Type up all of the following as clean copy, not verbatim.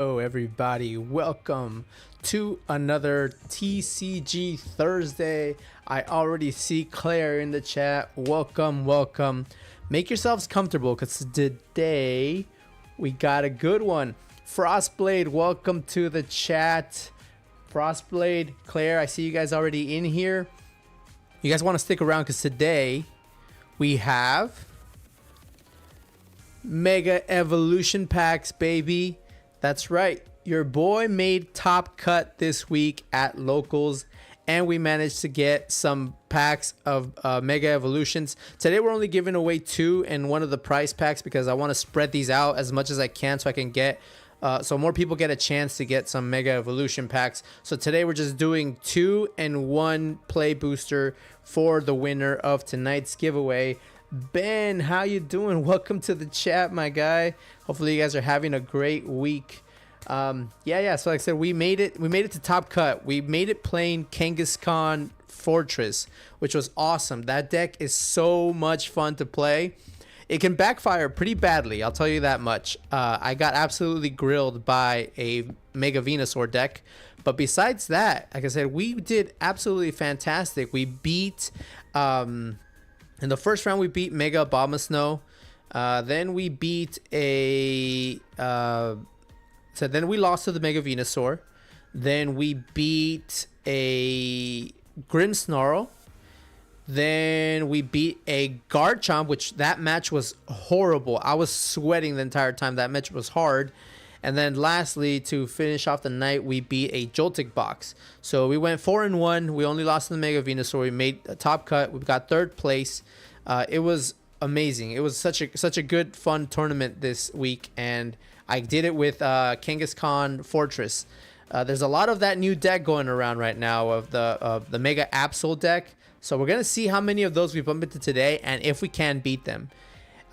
Hello everybody, welcome to another TCG Thursday. I already see Claire in the chat. Welcome. Make yourselves comfortable because today we got a good one. Frostblade, welcome to the chat. Frostblade, Claire, I see you guys already in here. You guys want to stick around because today we have Mega Evolution packs, baby. That's right. Your boy made top cut this week at locals, and we managed to get some packs of Mega Evolutions. Today we're only giving away 2 and one of the prize packs because I want to spread these out as much as I can so I can get so more people get a chance to get some Mega Evolution packs. So today we're just doing 2 and 1 play booster for the winner of tonight's giveaway. Ben, how you doing? Welcome to the chat, my guy. Hopefully you guys are having a great week. Yeah, so like I said, we made it to top cut. We made it playing Kangaskhan Fortress, which was awesome. That deck is so much fun to play. It can backfire pretty badly, I'll tell you that much. I got absolutely grilled by a Mega Venusaur deck, but besides that, like I said, we did absolutely fantastic. We beat in the first round, we beat Mega Abomasnow. Then we beat a... so then we lost to the Mega Venusaur. Then we beat a Grimmsnarl. Then we beat a Garchomp, which that match was horrible. I was sweating the entire time. That match was hard. And then lastly, to finish off the night, we beat a Joltik box. So we went 4-1. We only lost to the Mega Venusaur. We made a top cut. We got 3rd place. It was amazing. It was such a good, fun tournament this week. And I did it with Kangaskhan Fortress. There's a lot of that new deck going around right now of the Mega Absol deck. So we're going to see how many of those we bump into today and if we can beat them.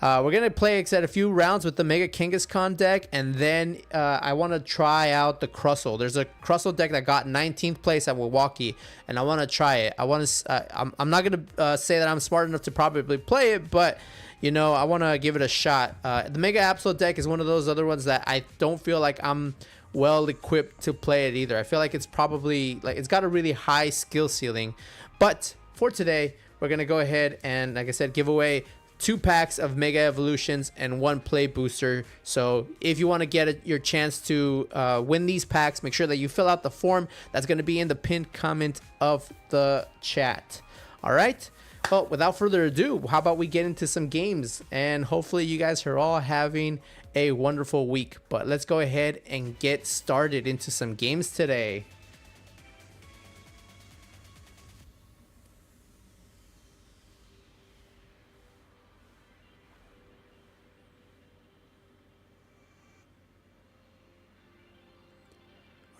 We're going to play a few rounds with the Mega Kangaskhan deck, and then I want to try out the Crustle. There's a Crustle deck that got 19th place at Milwaukee, and I want to try it. I'm not going to say that I'm smart enough to probably play it, but you know, I want to give it a shot. The Mega Absol deck is one of those other ones that I don't feel like I'm well equipped to play it either. I feel like it's probably it's got a really high skill ceiling, but for today, we're going to go ahead and, like I said, give away 2 packs of Mega Evolutions and 1 play booster. So if you want to get your chance to win these packs, make sure that you fill out the form that's going to be in the pinned comment of the chat. All right. Well, without further ado, how about we get into some games, and hopefully you guys are all having a wonderful week. But let's go ahead and get started into some games today.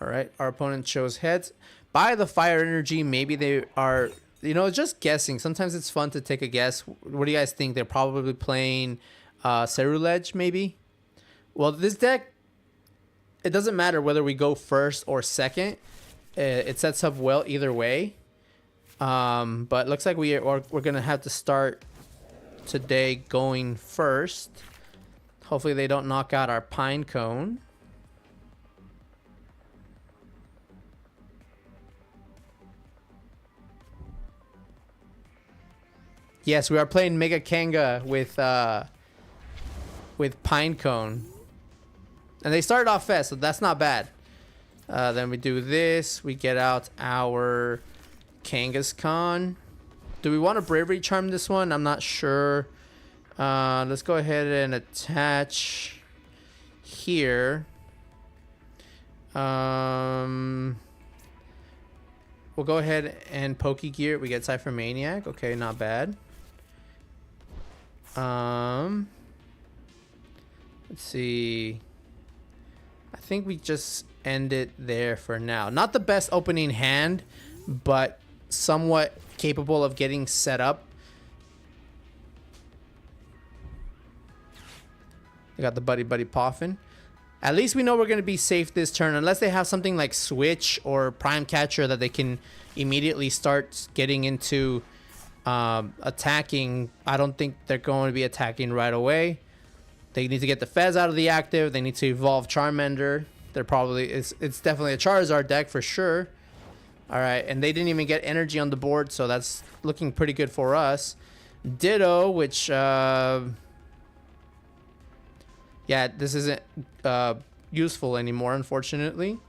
All right, our opponent chose heads. By the fire energy, maybe they are, you know, just guessing. Sometimes it's fun to take a guess. What do you guys think? They're probably playing Cerulege, maybe? Well, this deck, it doesn't matter whether we go first or second. It sets up well either way. But looks like we're going to have to start today going first. Hopefully they don't knock out our Pinecone. Yes, we are playing Mega Kanga with Pinecone. And they started off fast, so that's not bad. Then we do this. We get out our Kangaskhan. Do we want to Bravery Charm this one? I'm not sure. Let's go ahead and attach here. We'll go ahead and Pokegear. We get Cypher Maniac. Okay, not bad. Let's see. I think we just end it there for now. Not the best opening hand, but somewhat capable of getting set up. We got the Buddy Poffin. At least we know we're going to be safe this turn, unless they have something like Switch or Prime Catcher that they can immediately start getting into attacking. I don't think they're going to be attacking right away. They need to get the Fez out of the active. They need to evolve Charmander. They're probably it's definitely a Charizard deck for sure. All right, and they didn't even get energy on the board, so that's looking pretty good for us. Ditto, which yeah, this isn't useful anymore, unfortunately.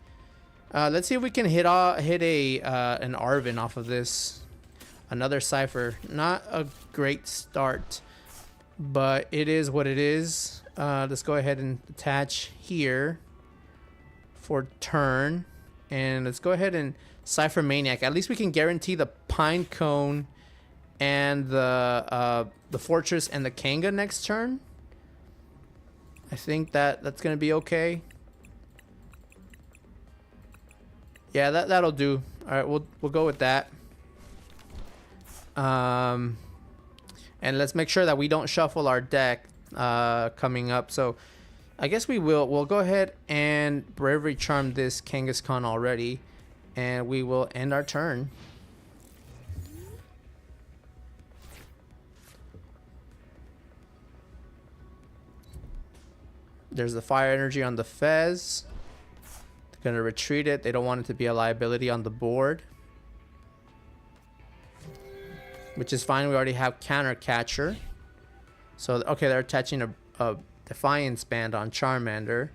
Let's see if we can hit an Arvin off of this. Another Cypher. Not a great start, but it is what it is. Let's go ahead and attach here for turn, and let's go ahead and Cypher Maniac. At least we can guarantee the Pine Cone and the Fortress and the Kanga next turn. I think that's gonna be okay. Yeah, that'll do. All right, we'll go with that. And let's make sure that we don't shuffle our deck coming up. So I guess we'll go ahead and Bravery Charm this Kangaskhan already, and we will end our turn. There's the fire energy on the Fez. They're gonna retreat it. They don't want it to be a liability on the board, which is fine. We already have Counter Catcher. So okay, they're attaching a Defiance Band on Charmander.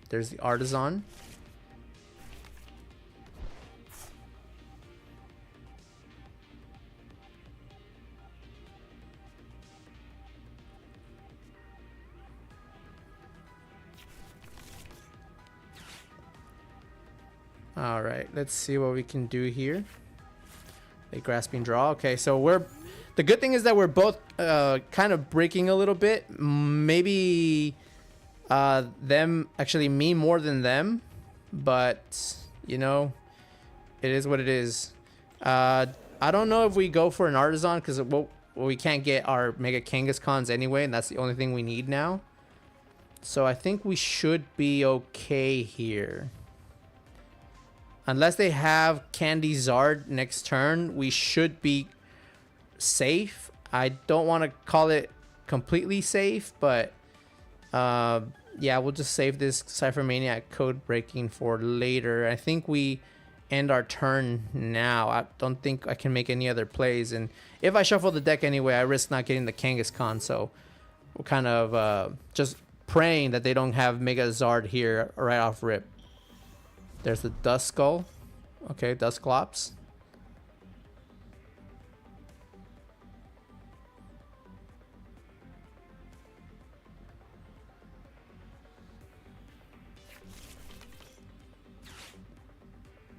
There's the Artisan. All right, let's see what we can do here. A Grasping Draw. Okay, so the good thing is that we're both kind of breaking a little bit. Maybe them, actually me more than them, but you know, it is what it is. I don't know if we go for an Artisan because we can't get our Mega Kangaskhan's anyway, and that's the only thing we need now. So I think we should be okay here. Unless they have Candy Zard next turn, we should be safe. I don't want to call it completely safe, but yeah, we'll just save this Cypher Maniac code breaking for later. I think we end our turn now. I don't think I can make any other plays, and if I shuffle the deck anyway, I risk not getting the Kangaskhan, so we're kind of just praying that they don't have Mega Zard here right off rip. There's the Duskull. Okay, Dusclops.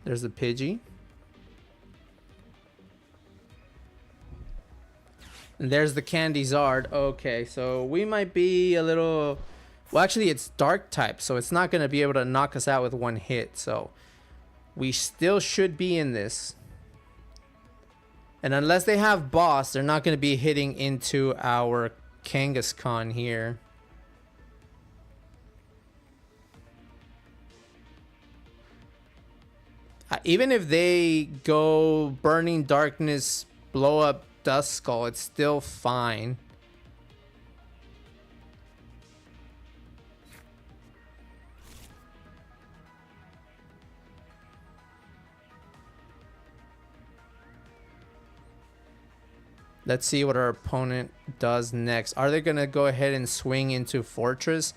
There's the Pidgey. And there's the Candy Zard. Okay, so we might be a little... Well, actually, it's Dark type, so it's not going to be able to knock us out with one hit. So we still should be in this. And unless they have Boss, they're not going to be hitting into our Kangaskhan here. Even if they go Burning Darkness, blow up Duskull, it's still fine. Let's see what our opponent does next. Are they going to go ahead and swing into Fortress?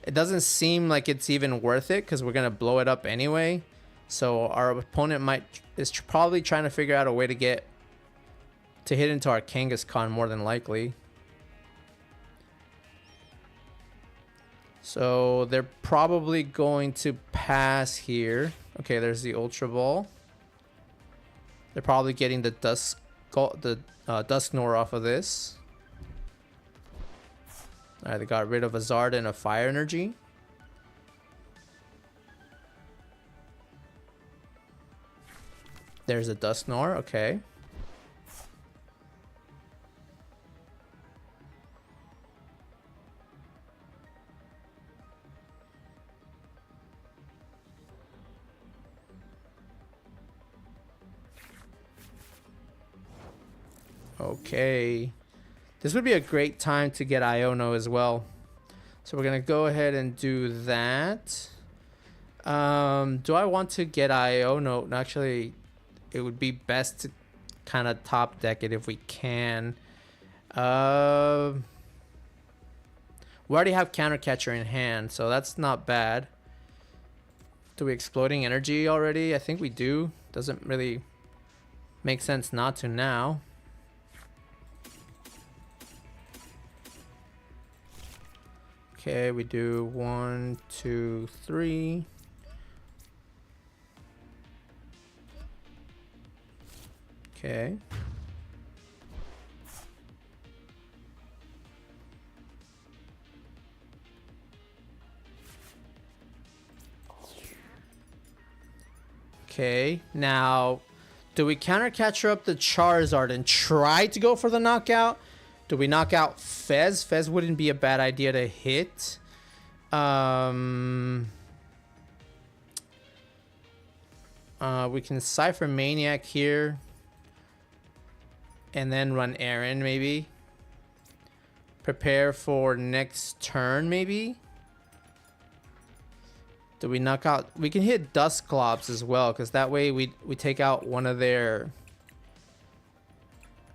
It doesn't seem like it's even worth it because we're going to blow it up anyway. So our opponent is probably trying to figure out a way to hit into our Kangaskhan more than likely. So they're probably going to pass here. Okay, there's the Ultra Ball. They're probably getting the Dusknoir off of this. Alright, they got rid of a Zard and a Fire Energy. There's a Dusknoir, okay. Okay. This would be a great time to get Iono as well. So we're gonna go ahead and do that. Do I want to get IO? No, actually, it would be best to kind of top deck it if we can. We already have counter catcher in hand, so that's not bad. Do we exploding energy already? I think we do. Doesn't really make sense not to now. Okay, we do 1, 2, 3. Okay. Okay, now, do we counter catcher up the Charizard and try to go for the knockout? Do we knock out Fez? Fez wouldn't be a bad idea to hit. We can Cypher Maniac here. And then run Aaron, maybe. Prepare for next turn, maybe. Do we knock out? We can hit Dusclops as well, because that way we take out one of their...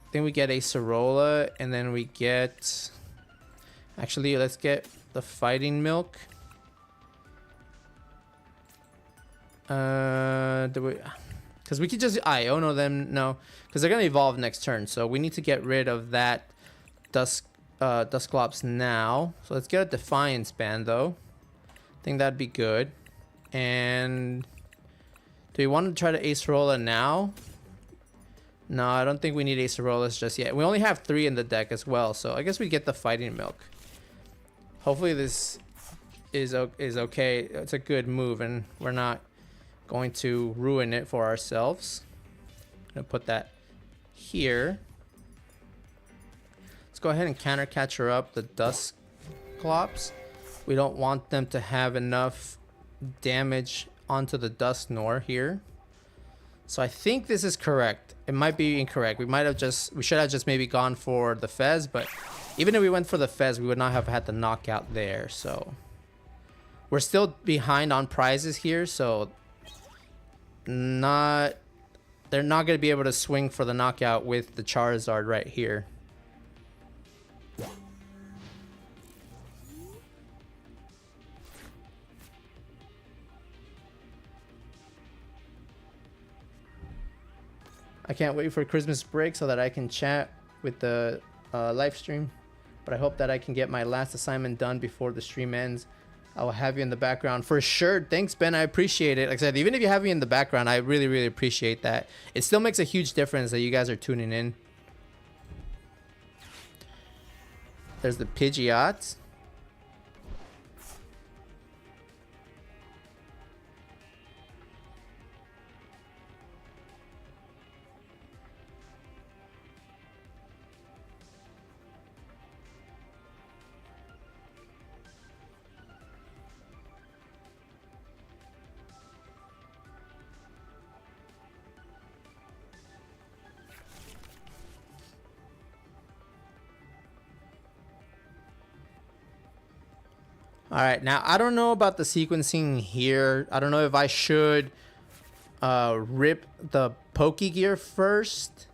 I think we get a Sorola, and then we get... Actually, let's get the Fighting Milk. Do we... Because we could just Iono them. No, because they're going to evolve next turn. So we need to get rid of that Dusclops now. So let's get a Defiance Band, though. I think that'd be good. And do we want to try to Acerola now? No, I don't think we need Acerolas just yet. We only have 3 in the deck as well, so I guess we get the Fighting Milk. Hopefully this is okay. It's a good move, and we're not going to ruin it for ourselves. I'm gonna put that here. Let's go ahead and counter catcher up the Dusclops. We don't want them to have enough damage onto the Dusknoir here. So I think this is correct. It might be incorrect. We should have just maybe gone for the Fez, but even if we went for the Fez, we would not have had the knockout there. So we're still behind on prizes here, so they're not going to be able to swing for the knockout with the Charizard right here. I can't wait for Christmas break so that I can chat with the live stream. But I hope that I can get my last assignment done before the stream ends. I will have you in the background for sure. Thanks, Ben. I appreciate it. Like I said, even if you have me in the background, I really, really appreciate that. It still makes a huge difference that you guys are tuning in. There's the Pidgeot. All right, now I don't know about the sequencing here. I don't know if I should rip the Pokegear first,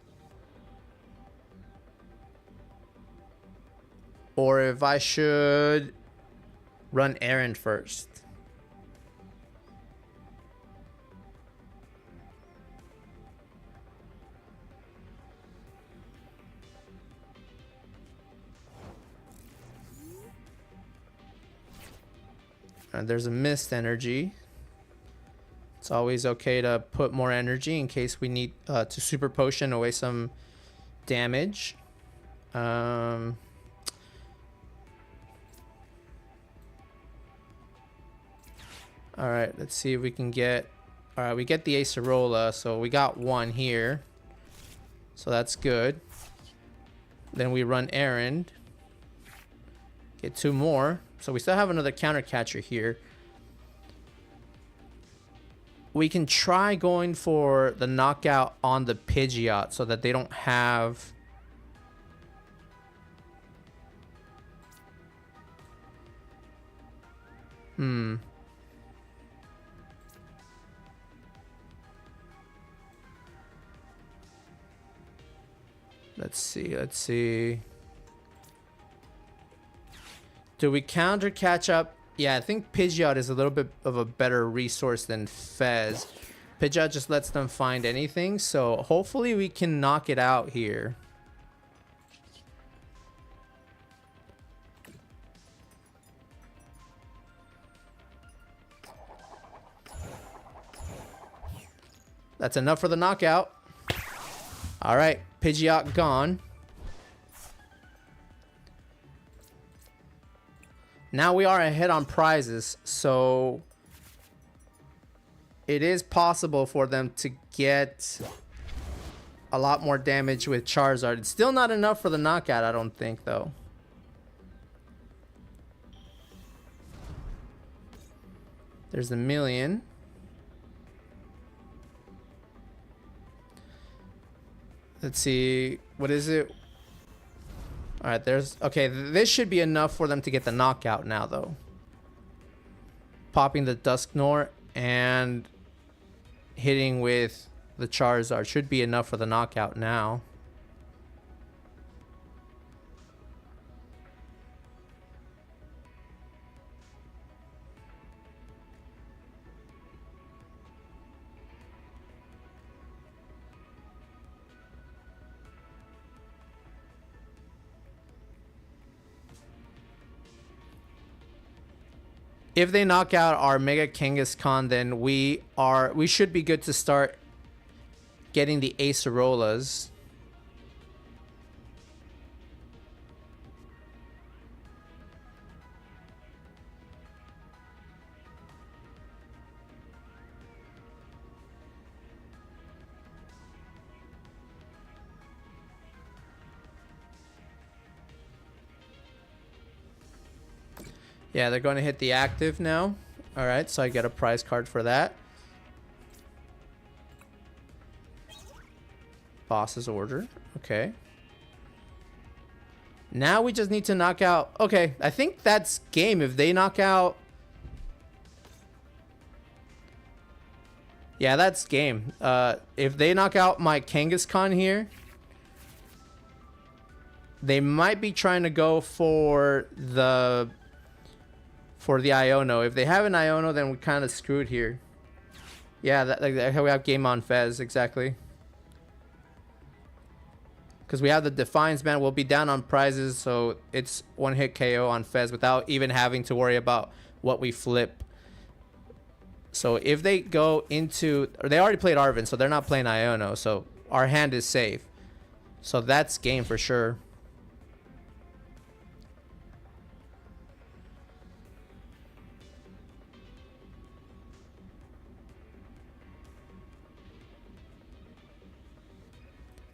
or if I should run Aaron first. There's a Mist Energy. It's always okay to put more energy in case we need to Super Potion away some damage. All right, let's see if we can get... All right, we get the Acerola, so we got 1 here. So that's good. Then we run Errand. Get 2 more. So we still have another counter catcher here. We can try going for the knockout on the Pidgeot so that they don't have... Let's see. Do we counter catch up? Yeah, I think Pidgeot is a little bit of a better resource than Fez. Pidgeot just lets them find anything, so hopefully we can knock it out here. That's enough for the knockout. All right, Pidgeot gone. Now we are ahead on prizes, so it is possible for them to get a lot more damage with Charizard. It's still not enough for the knockout, I don't think, though. There's a million. Let's see. What is it? All right, there's... Okay, this should be enough for them to get the knockout now, though. Popping the Dusknoir and hitting with the Charizard should be enough for the knockout now. If they knock out our Mega Kangaskhan, then we should be good to start getting the Acerolas. Yeah, they're going to hit the active now. All right, so I get a prize card for that. Boss's order. Okay. Now we just need to knock out... Okay, I think that's game. If they knock out... Yeah, that's game. If they knock out my Kangaskhan here, they might be trying to go for the Iono. If they have an Iono, then we're kind of screwed here. Yeah, like how we have game on Fez, exactly. Because we have the Defiance Man. We'll be down on prizes, so it's one hit KO on Fez without even having to worry about what we flip. So if they go into... Or they already played Arven, so they're not playing Iono, so our hand is safe. So that's game for sure.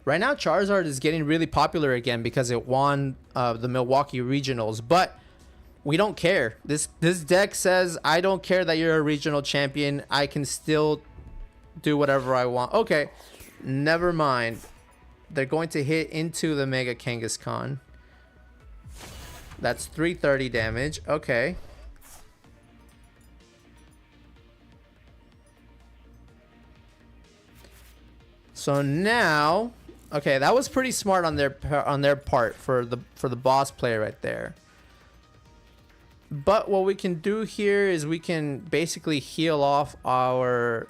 Right now, Charizard is getting really popular again because it won the Milwaukee Regionals, but we don't care. This deck says, I don't care that you're a regional champion. I can still do whatever I want. Okay, never mind. They're going to hit into the Mega Kangaskhan. That's 330 damage. Okay. So now... Okay, that was pretty smart on their part for the boss player right there. But what we can do here is we can basically heal off our...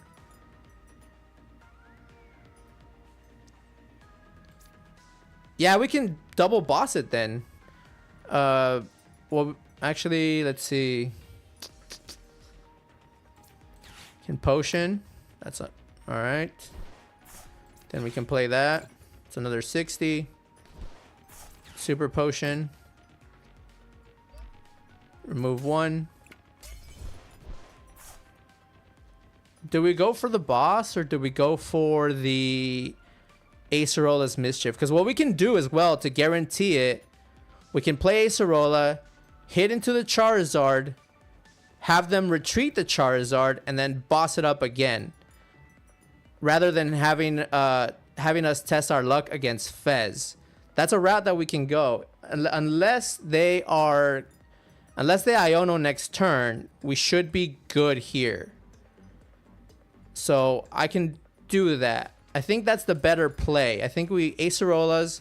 Yeah, we can double boss it then. Well, actually, let's see. Can potion. That's all right. Then we can play that. It's another 60. Super potion. Remove one. Do we go for the boss or do we go for the Acerola's Mischief? Because what we can do as well to guarantee it, we can play Acerola, hit into the Charizard, have them retreat the Charizard, and then boss it up again. Rather than having us test our luck against Fez. That's a route that we can go. Unless they are Unless they Iono next turn, we should be good here. So I can do that. I think that's the better play. I think we Acerolas,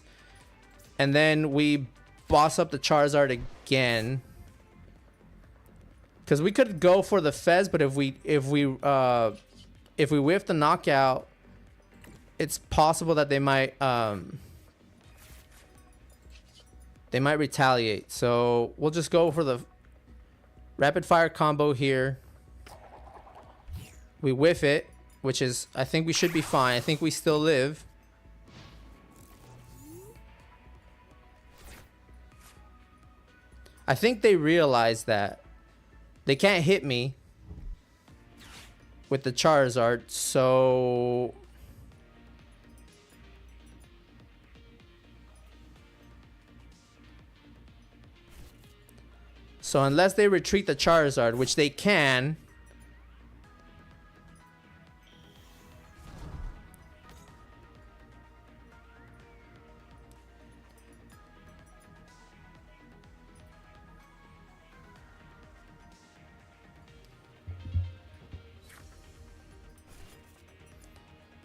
and then we boss up the Charizard again. Because we could go for the Fez, but if we whiff the knockout, it's possible that they might retaliate. So we'll just go for the rapid fire combo here. We whiff it, which is, I think we should be fine. I think we still live. I think they realize that they can't hit me with the Charizard, so unless they retreat the Charizard, which they can,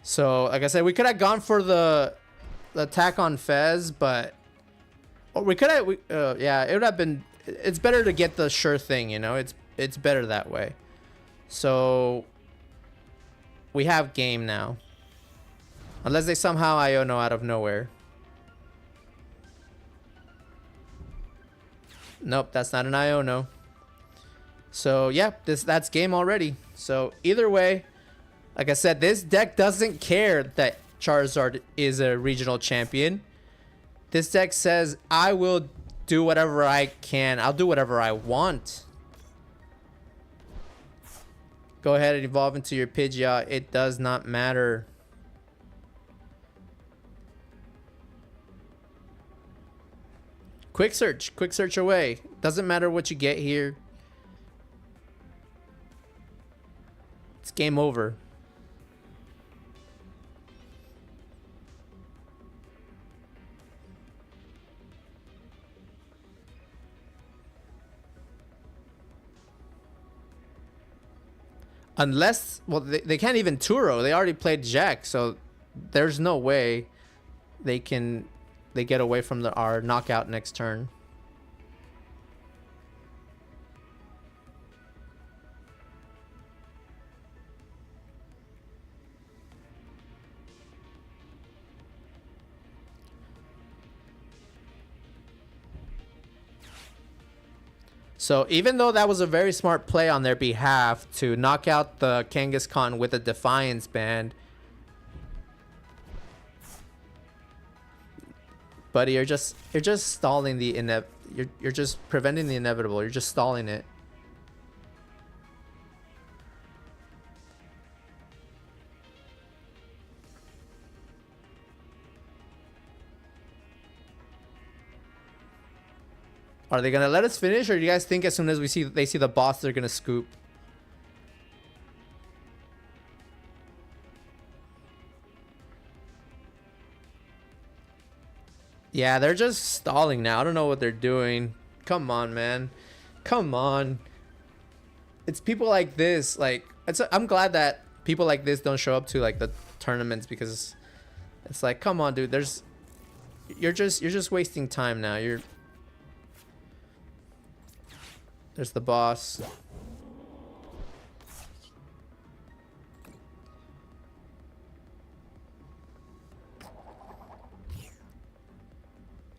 so like I said, we could have gone for the attack on Fez, but we could have. Yeah, it would have been. It's better to get the sure thing, you know. It's better that way. So we have game now, unless they somehow Iono out of nowhere. Nope, that's not an Iono. So yeah, that's game already. So either way, like I said, this deck doesn't care that Charizard is a regional champion. This deck says, I will do whatever I can. I'll do whatever I want. Go ahead and evolve into your Pidgeot. It does not matter. Quick search away. Doesn't matter what you get here. It's game over. Unless, well, they can't even Turo. They already played Jack, so there's no way they get away from our knockout next turn. So even though that was a very smart play on their behalf to knock out the Kangaskhan with a Defiance band, buddy, you're just stalling the you're just preventing the inevitable. You're just stalling it. Are they gonna let us finish, or do you guys think as soon as they see the boss, they're gonna scoop? Yeah, they're just stalling now. I don't know what they're doing. Come on, man. Come on. It's people like this. Like, I'm glad that people like this don't show up to like the tournaments, because it's like, come on, dude. You're just wasting time now. There's the boss.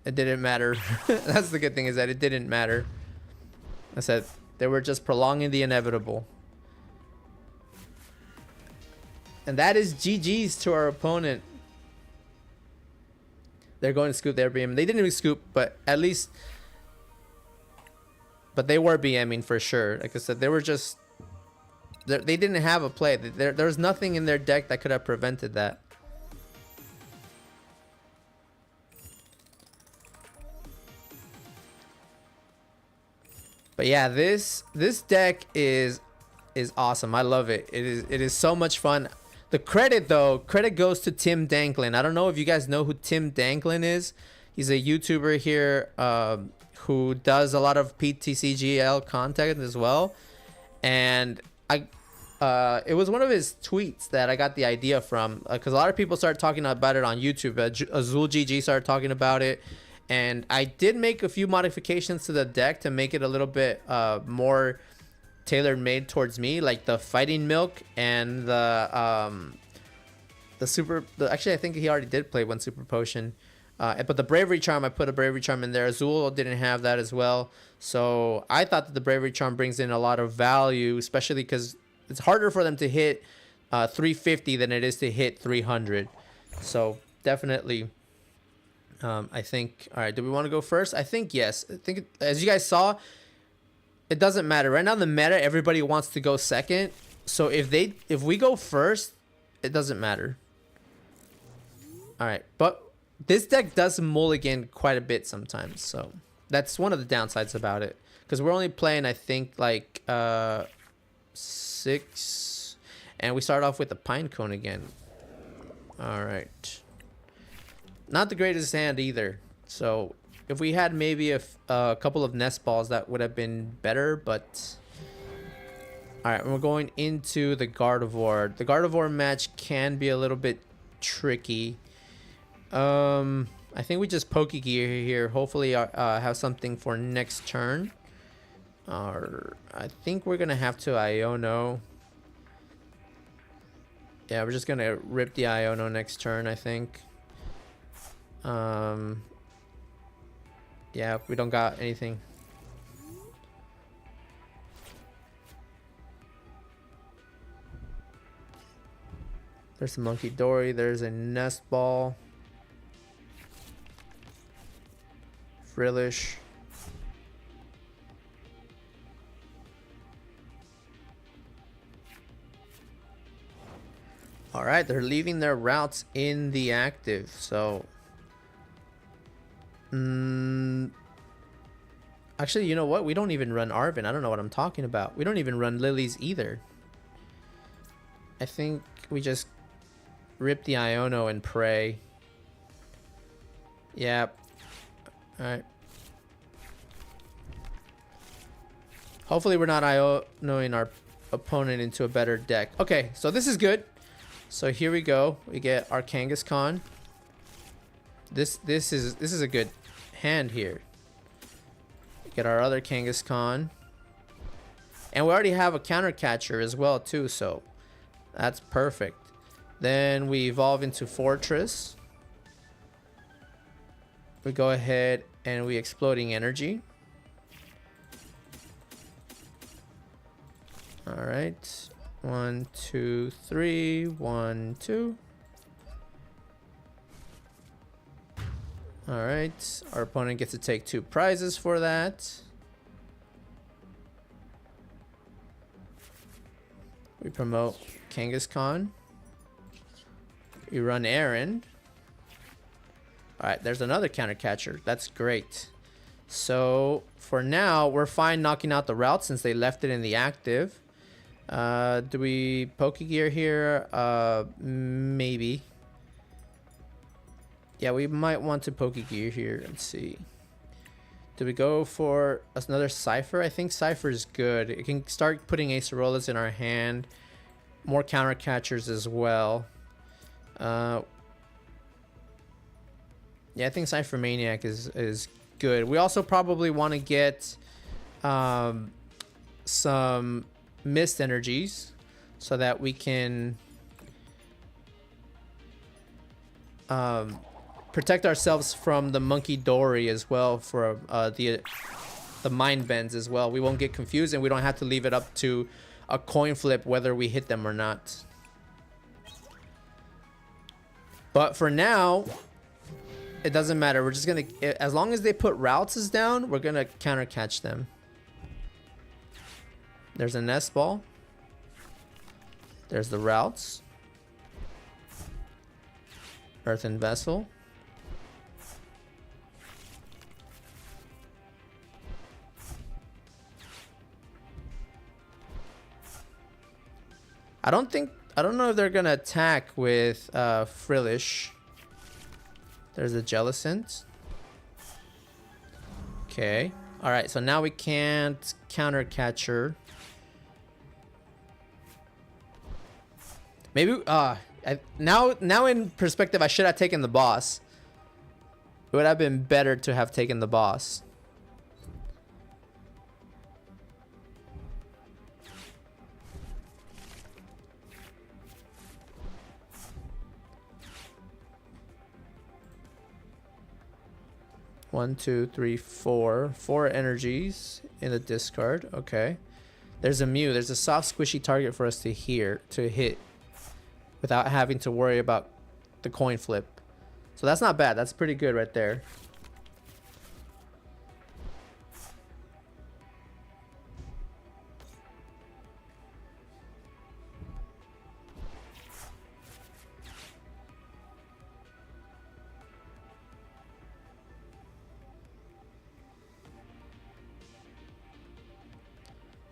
It didn't matter. That's the good thing, is that it didn't matter. I said they were just prolonging the inevitable. And that is GG's to our opponent. They're going to scoop their BM. They didn't even scoop, but at least... But they were BMing for sure. Like I said, they were just... They didn't have a play. There was nothing in their deck that could have prevented that. But yeah, this deck is awesome. I love it. It is so much fun. The credit goes to Tim Danklin. I don't know if you guys know who Tim Danklin is. He's a YouTuber here who does a lot of PTCGL content as well, and it was one of his tweets that I got the idea from, because a lot of people started talking about it on YouTube. Azul GG started talking about it, and I did make a few modifications to the deck to make it a little bit more tailor made towards me, like the fighting milk and the super. Actually, I think he already did play one super potion. But the bravery charm, I put a bravery charm in there. Azul didn't have that as well, so I thought that the bravery charm brings in a lot of value, especially because it's harder for them to hit 350 than it is to hit 300. So definitely, I think. All right, do we want to go first? I think yes. I think as you guys saw, it doesn't matter right now. The meta, everybody wants to go second. So if we go first, it doesn't matter. All right, but this deck does mulligan quite a bit sometimes, so that's one of the downsides about it. Because we're only playing, I think, like 6, and we start off with the pine cone again. All right, not the greatest hand either. So if we had maybe a couple of nest balls, that would have been better. But all right, we're going into the Gardevoir. The Gardevoir match can be a little bit tricky. I think we just Pokegear here. Hopefully, have something for next turn. Or I think we're gonna have to Iono. Yeah, we're just gonna rip the Iono next turn, I think. Yeah, we don't got anything. There's a Monkey Dory. There's a Nest Ball. Frillish. All right, they're leaving their routes in the active, so actually, you know what? We don't even run Arvin. I don't know what I'm talking about. We don't even run Lilies either. I think we just rip the Iono and pray. Yep. All right. Hopefully we're not Ionoing our opponent into a better deck. Okay, so this is good. So here we go. We get our Kangaskhan. This is a good hand here. Get our other Kangaskhan. And we already have a counter catcher as well too, so that's perfect. Then we evolve into Fortress. We go ahead and we Exploding Energy. All right. 1, 2, 3. 1, 2. All right. Our opponent gets to take 2 prizes for that. We promote Kangaskhan. We run Aaron. All right, there's another counter catcher. That's great. So for now, we're fine knocking out the route since they left it in the active. Do we Pokegear here? Maybe. Yeah, we might want to Pokegear here. Let's see. Do we go for another Cypher? I think Cypher is good. It can start putting Acerolas in our hand. More counter catchers as well. Yeah, I think Cypher Maniac is good. We also probably want to get some Mist Energies so that we can protect ourselves from the Monkey Dory as well for the Mind Bends as well. We won't get confused and we don't have to leave it up to a coin flip whether we hit them or not. But for now, it doesn't matter. We're just gonna, as long as they put routes down, we're gonna counter catch them. There's a Nest Ball. There's the routes. Earthen Vessel. I don't know if they're gonna attack with Frillish. There's a Jellicent. Okay. All right. So now we can't counter catcher. Maybe. Now in perspective, I should have taken the boss. It would have been better to have taken the boss. One, two, three, four. 4 energies in the discard. Okay. There's a Mew. There's a soft, squishy target for us to hit without having to worry about the coin flip. So that's not bad. That's pretty good right there.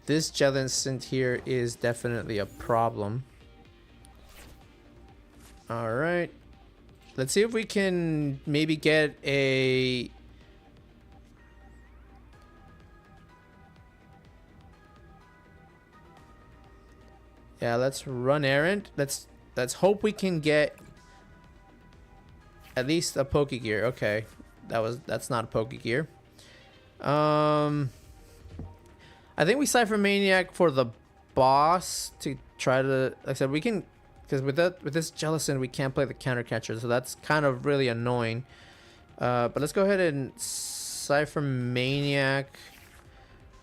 This Jellicent here is definitely a problem. All right. Let's see if we can maybe get a... Yeah, let's run errand. Let's hope we can get at least a Pokegear. Okay. That's not a Pokegear. I think we Cypher Maniac for the boss to try to, like I said, we can, because with this Jellicent we can't play the counter catcher, so that's kind of really annoying. But let's go ahead and Cypher Maniac.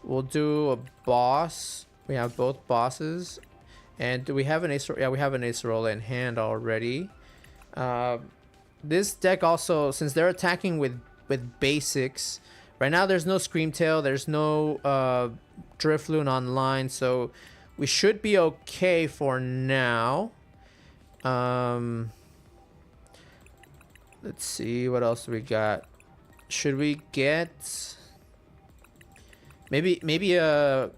We'll do a boss. We have both bosses. And do we have an Ace? Yeah, we have an Acerola in hand already. This deck also, since they're attacking with basics, right now there's no Screamtail, there's no Drifloon online, so we should be okay for now. Let's see what else we got. Should we get maybe a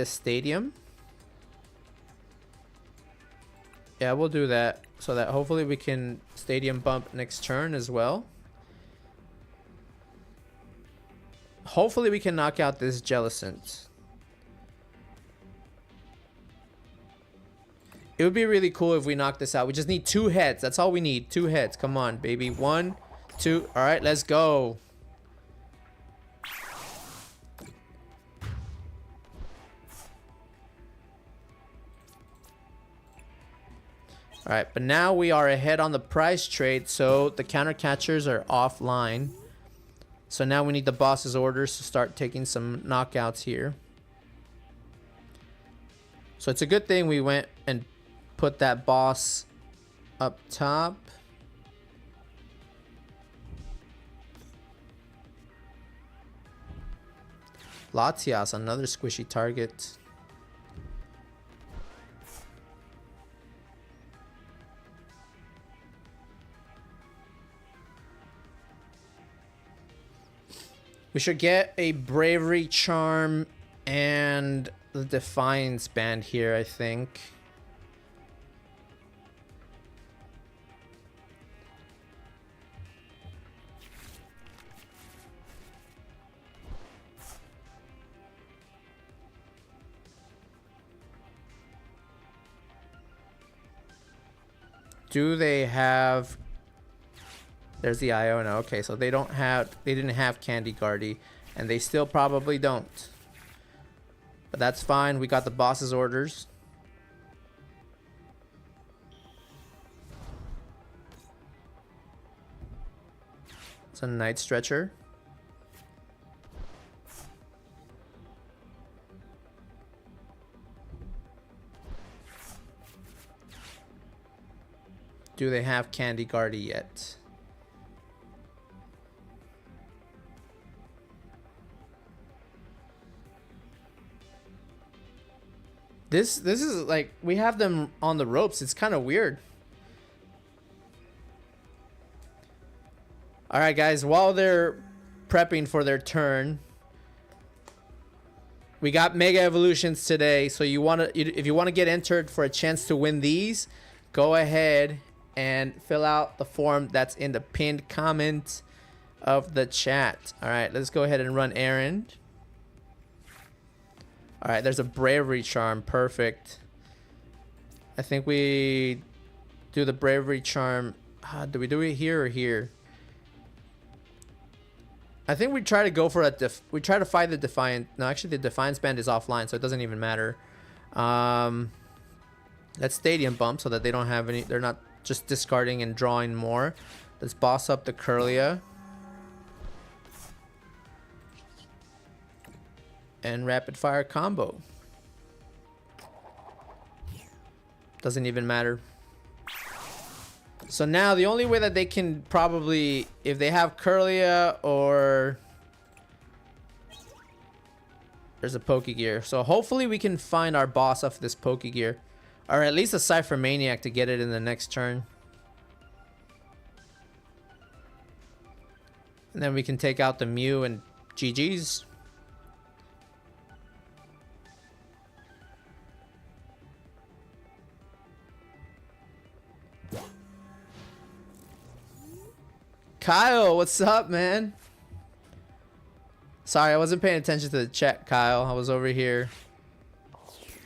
stadium? Yeah, we'll do that so that hopefully we can stadium bump next turn as well. Hopefully we can knock out this Jellicent. It would be really cool if we knock this out. We just need 2 heads. That's all we need. 2 heads. Come on, baby. 1, 2. All right, let's go. All right, but now we are ahead on the price trade, so the counter catchers are offline. So now we need the boss's orders to start taking some knockouts here. So it's a good thing we went and put that boss up top. Latias, another squishy target. We should get a Bravery Charm and the Defiance Band here, I think. Do they have... There's the Iona. Okay, so they didn't have Candy Guardy, and they still probably don't. But that's fine. We got the boss's orders. It's a Night Stretcher. Do they have Candy Guardy yet? This is like, we have them on the ropes. It's kind of weird. All right, guys, while they're prepping for their turn, we got Mega Evolutions today. So if you want to get entered for a chance to win these, go ahead and fill out the form that's in the pinned comment of the chat. All right, let's go ahead and run errand. All right, there's a bravery charm. Perfect. I think we do the bravery charm. Do we do it here or here? I think we try to go for we try to fight the defiant. No, actually the defiance band is offline, so it doesn't even matter. Let's stadium bump so that they don't have any. They're not just discarding and drawing more. Let's boss up the Curlia. And rapid fire combo. Doesn't even matter. So now the only way that they can probably, if they have Curlia or there's a Pokegear. So hopefully we can find our boss off this Pokegear. Or at least a Cypher Maniac to get it in the next turn. And then we can take out the Mew and GG's. Kyle, what's up, man? Sorry, I wasn't paying attention to the chat, Kyle. I was over here.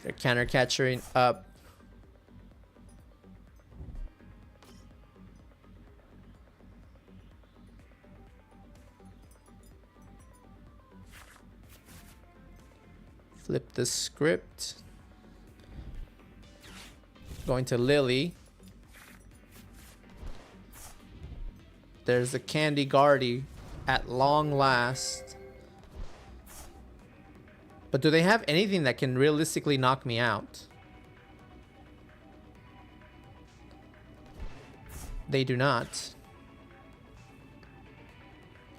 They're counter catching up. Flip the script. Going to Lily. There's a Candy Guardy at long last. But do they have anything that can realistically knock me out? They do not.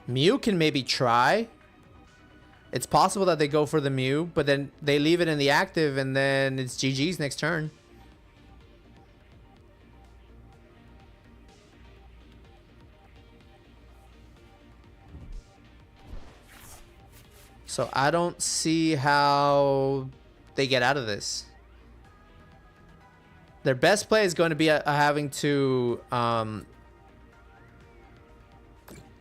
Mew can maybe try. It's possible that they go for the Mew, but then they leave it in the active and then it's GG's next turn. So I don't see how they get out of this. Their best play is going to be having to... are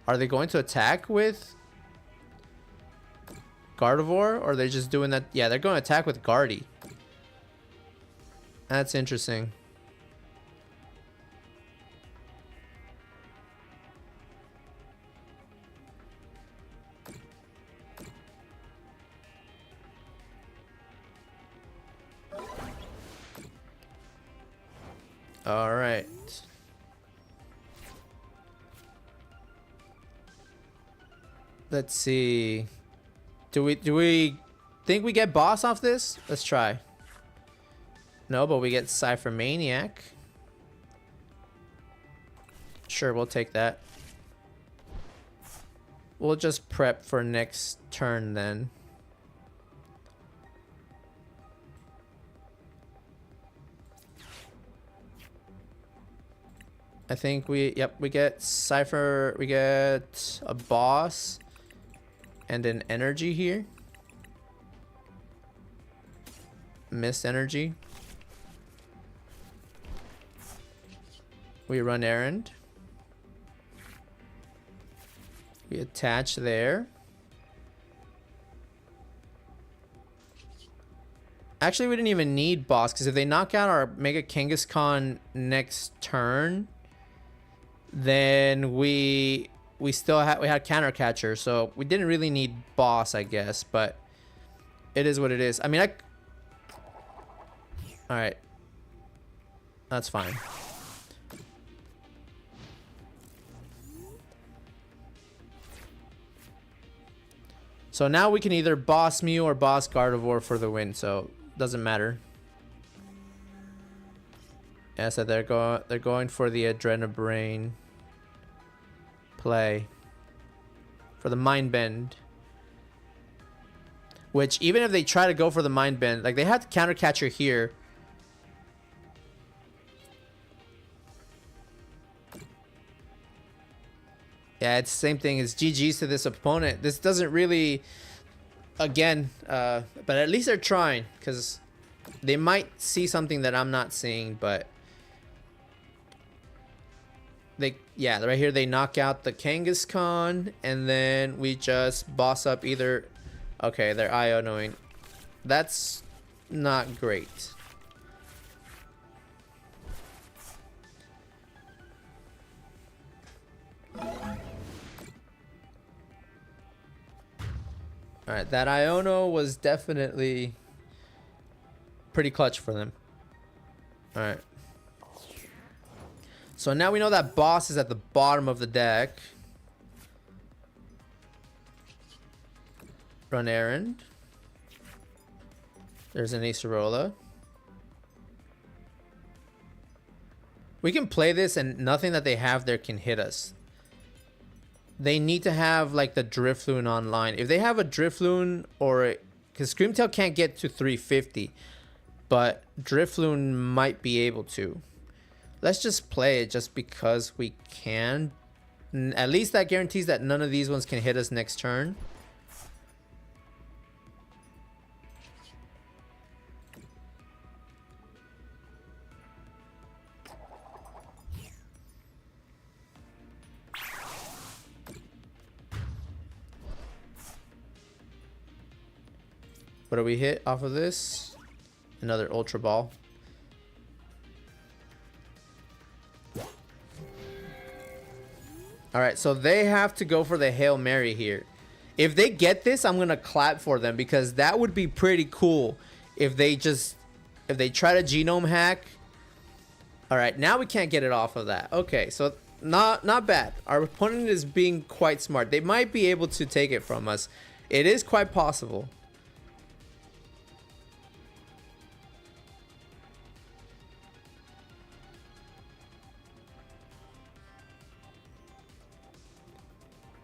they going to attack with Gardevoir? Or are they just doing that? Yeah, they're going to attack with Guardy. That's interesting. All right. Let's see. Do we think we get boss off this? Let's try. No, but we get Cypher Maniac. Sure, we'll take that. We'll just prep for next turn then. I think we get Cypher, we get a boss and an energy here. Missed energy. We run errand. We attach there. Actually, we didn't even need boss because if they knock out our Mega Kangaskhan next turn, then we still had counter catcher, so we didn't really need boss, I guess, but it is what it is. I mean, all right, that's fine. So now we can either boss Mew or boss Gardevoir for the win, so doesn't matter. Yeah, so they're going for the Adrenabrain play for the Mind Bend, which even if they try to go for the Mind Bend, like they have the counter catcher here. Yeah, it's the same thing as GG's to this opponent. This doesn't really, again, but at least they're trying, because they might see something that I'm not seeing, but Yeah, right here they knock out the Kangaskhan, and then we just boss up either. Okay, they're IO-ing. That's not great. Alright, that Iono was definitely pretty clutch for them. Alright. So now we know that boss is at the bottom of the deck. Run errand. There's an Acerola. We can play this and nothing that they have there can hit us. They need to have like the Drifloon online. If they have a Drifloon or... Because Screamtail can't get to 350. But Drifloon might be able to. Let's just play it just because we can. At least that guarantees that none of these ones can hit us next turn. What do we hit off of this? Another Ultra Ball. Alright, so they have to go for the Hail Mary here. If they get this, I'm going to clap for them because that would be pretty cool if they try to genome hack. Alright, now we can't get it off of that. Okay, so not bad. Our opponent is being quite smart. They might be able to take it from us. It is quite possible.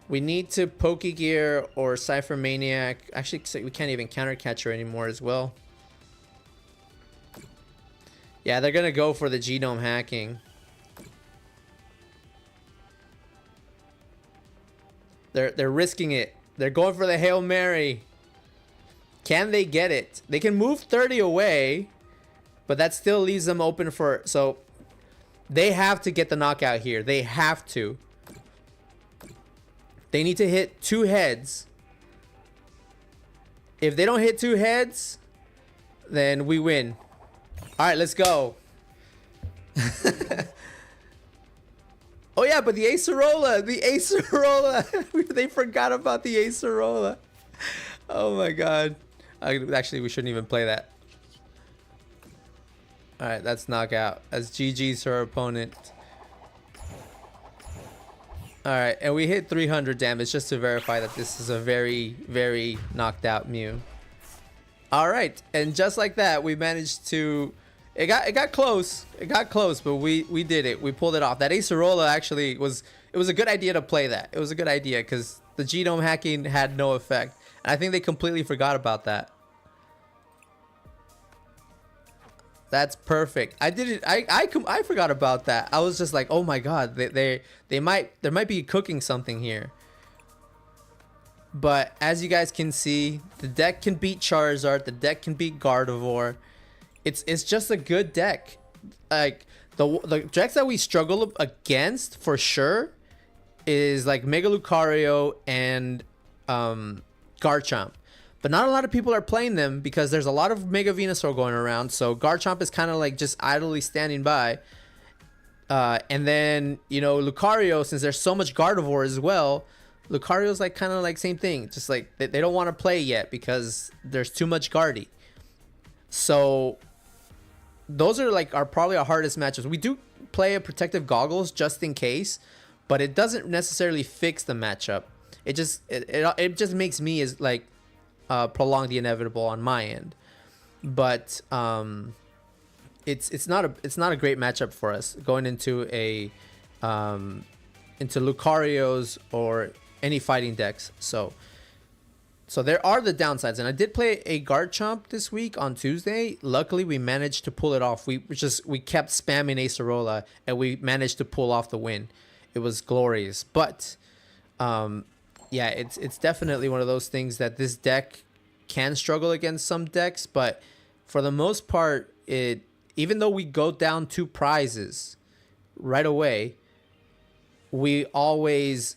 We need to Pokegear or Cypher Maniac. Actually, we can't even Counter Catcher anymore as well. Yeah, they're going to go for the genome hacking. They're risking it. They're going for the Hail Mary. Can they get it? They can move 30 away, but that still leaves them open for... So, they have to get the knockout here. They have to. They need to hit 2 heads. If they don't hit 2 heads, then we win. Alright, let's go. Oh yeah, but the Acerola! The Acerola! They forgot about the Acerola. Oh my god. Actually, we shouldn't even play that. Alright, that's knockout. That's GG's to our opponent. Alright, and we hit 300 damage just to verify that this is a very, very knocked out Mew. Alright, and just like that, we managed to... It got close. It got close, but we did it. We pulled it off. That Acerola actually was... It was a good idea to play that. It was a good idea because the genome hacking had no effect. And I think they completely forgot about that. That's perfect. I did it. I forgot about that. I was just like, oh my god, there might be cooking something here. But as you guys can see, the deck can beat Charizard. The deck can beat Gardevoir. It's just a good deck. Like the decks that we struggle against for sure is like Mega Lucario and Garchomp. But not a lot of people are playing them because there's a lot of Mega Venusaur going around. So Garchomp is kind of like just idly standing by. And then, you know, Lucario, since there's so much Gardevoir as well, Lucario's like kind of like same thing. Just like they don't want to play yet because there's too much Guardy. So those are like probably our hardest matchups. We do play a Protective Goggles just in case, but it doesn't necessarily fix the matchup. It just makes me as like prolong the inevitable on my end, but it's not a great matchup for us going into a into Lucario's or any fighting decks. So there are the downsides, and I did play a Garchomp this week on Tuesday. Luckily, we managed to pull it off. We kept spamming Acerola, and we managed to pull off the win. It was glorious, but yeah, it's definitely one of those things that this deck can struggle against some decks, but for the most part, even though we go down 2 prizes right away, we always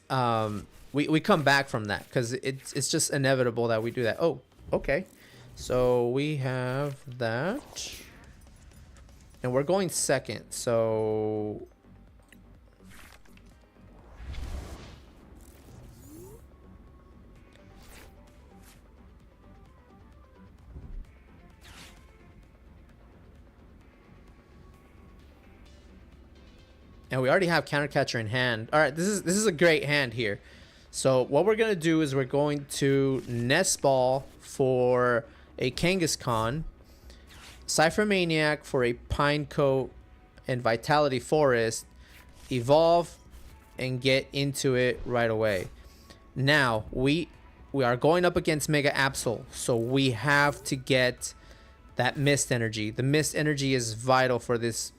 we come back from that because it's just inevitable that we do that. Oh, okay. So we have that. And we're going second, so and we already have counter catcher in hand. All right, this is a great hand here. So what we're gonna do is we're going to nest ball for a Kangaskhan, Cypher Maniac for a Pinecoat and Vitality Forest, evolve and get into it right away. Now we are going up against Mega Absol, so we have to get that mist energy. The mist energy is vital for this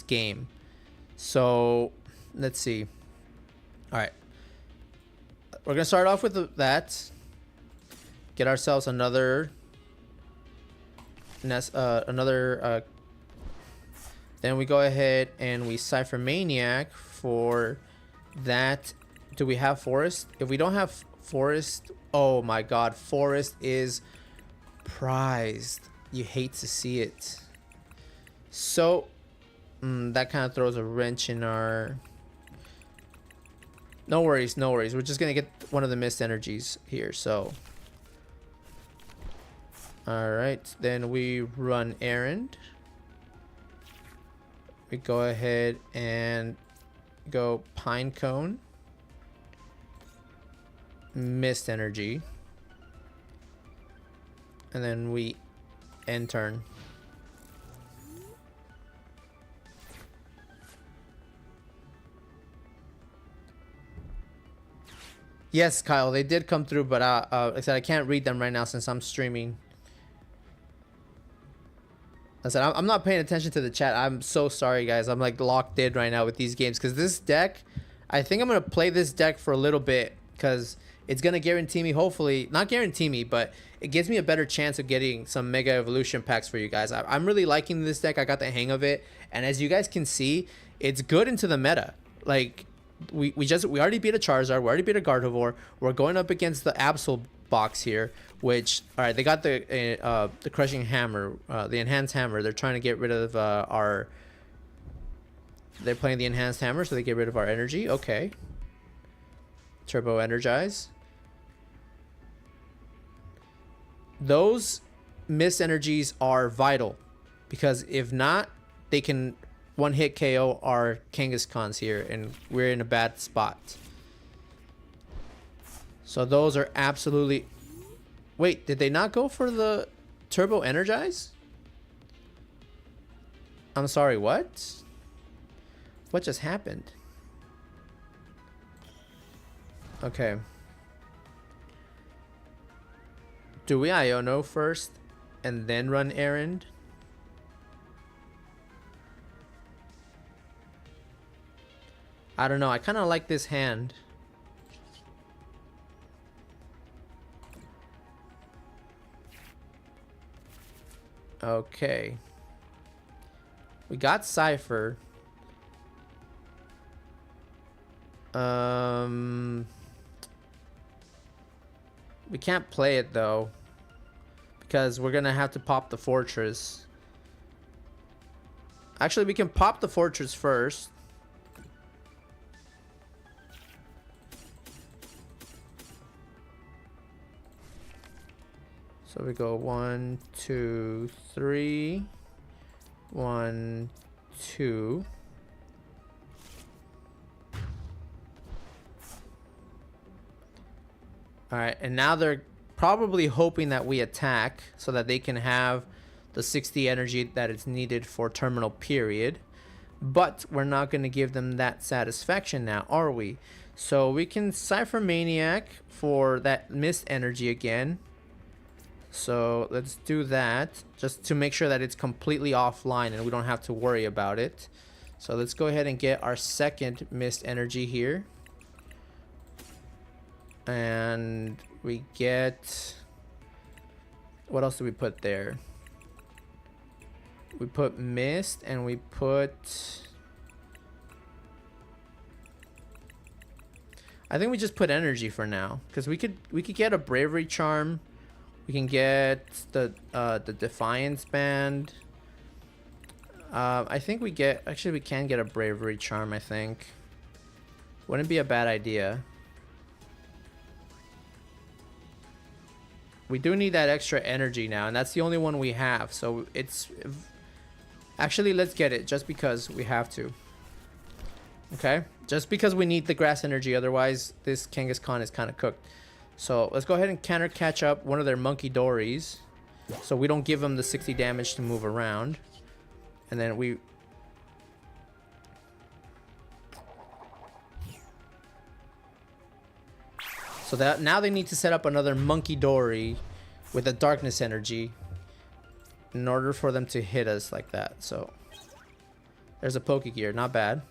game. So let's see. All right, we're gonna start off with that. Get ourselves another nest, then we go ahead and we Cypher Maniac for that. Do we have Forest? If we don't have Forest, oh my god, Forest is prized. You hate to see it. So that kind of throws a wrench in our... No worries, no worries. We're just gonna get one of the mist energies here. So all right, then we run errand. We go ahead and go Pine Cone, mist energy, and then we end turn. Yes, Kyle, they did come through, but like I said, I can't read them right now since I'm streaming. I said, I'm not paying attention to the chat. I'm so sorry, guys. I'm like locked in right now with these games because this deck, I think I'm going to play this deck for a little bit because it's going to guarantee me, hopefully, not guarantee me, but it gives me a better chance of getting some Mega Evolution packs for you guys. I'm really liking this deck. I got the hang of it. And as you guys can see, it's good into the meta. Like, we already beat a Charizard. We already beat a Gardevoir. We're going up against the Absol box here, which, all right, they got the crushing hammer, the enhanced hammer. They're trying to get rid of they're playing the enhanced hammer, so they get rid of our energy. Okay, turbo energize. Those miss energies are vital because if not, they can one hit KO our Kangaskhan's here, and we're in a bad spot. So those are absolutely... Wait, did they not go for the turbo energize? I'm sorry, what? What just happened? Okay. Do we Iono first and then run errand? I don't know. I kind of like this hand. Okay. We got Cypher. We can't play it though, because we're gonna have to pop the fortress. Actually, we can pop the fortress first. So we go 1, 2, 3, 1, 2. All right, and now they're probably hoping that we attack so that they can have the 60 energy that is needed for terminal period. But we're not going to give them that satisfaction now, are we? So we can Cypher Maniac for that mist energy again. So let's do that just to make sure that it's completely offline and we don't have to worry about it. So let's go ahead and get our second mist energy here. And we get... What else do we put there? We put mist and we put... I think we just put energy for now, because we could get a bravery charm. We can get the defiance band. I think we get, actually we can get a bravery charm, I think. Wouldn't be a bad idea. We do need that extra energy now, and that's the only one we have, so it's actually, let's get it just because we have to. Okay, just because we need the grass energy, otherwise this Kangaskhan is kind of cooked. So let's go ahead and counter catch up one of their monkey dories, so we don't give them the 60 damage to move around. And then we... So that now they need to set up another monkey dory with a darkness energy in order for them to hit us like that. So there's a Pokegear, not bad.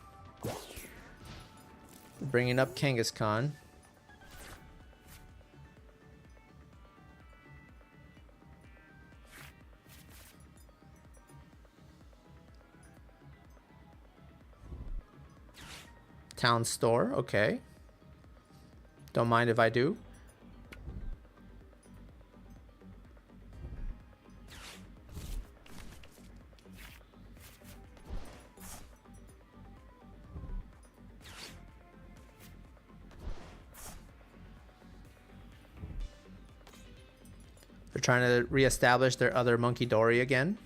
Bringing up Kangaskhan. Town store, okay. Don't mind if I do. They're trying to reestablish their other monkey dory again.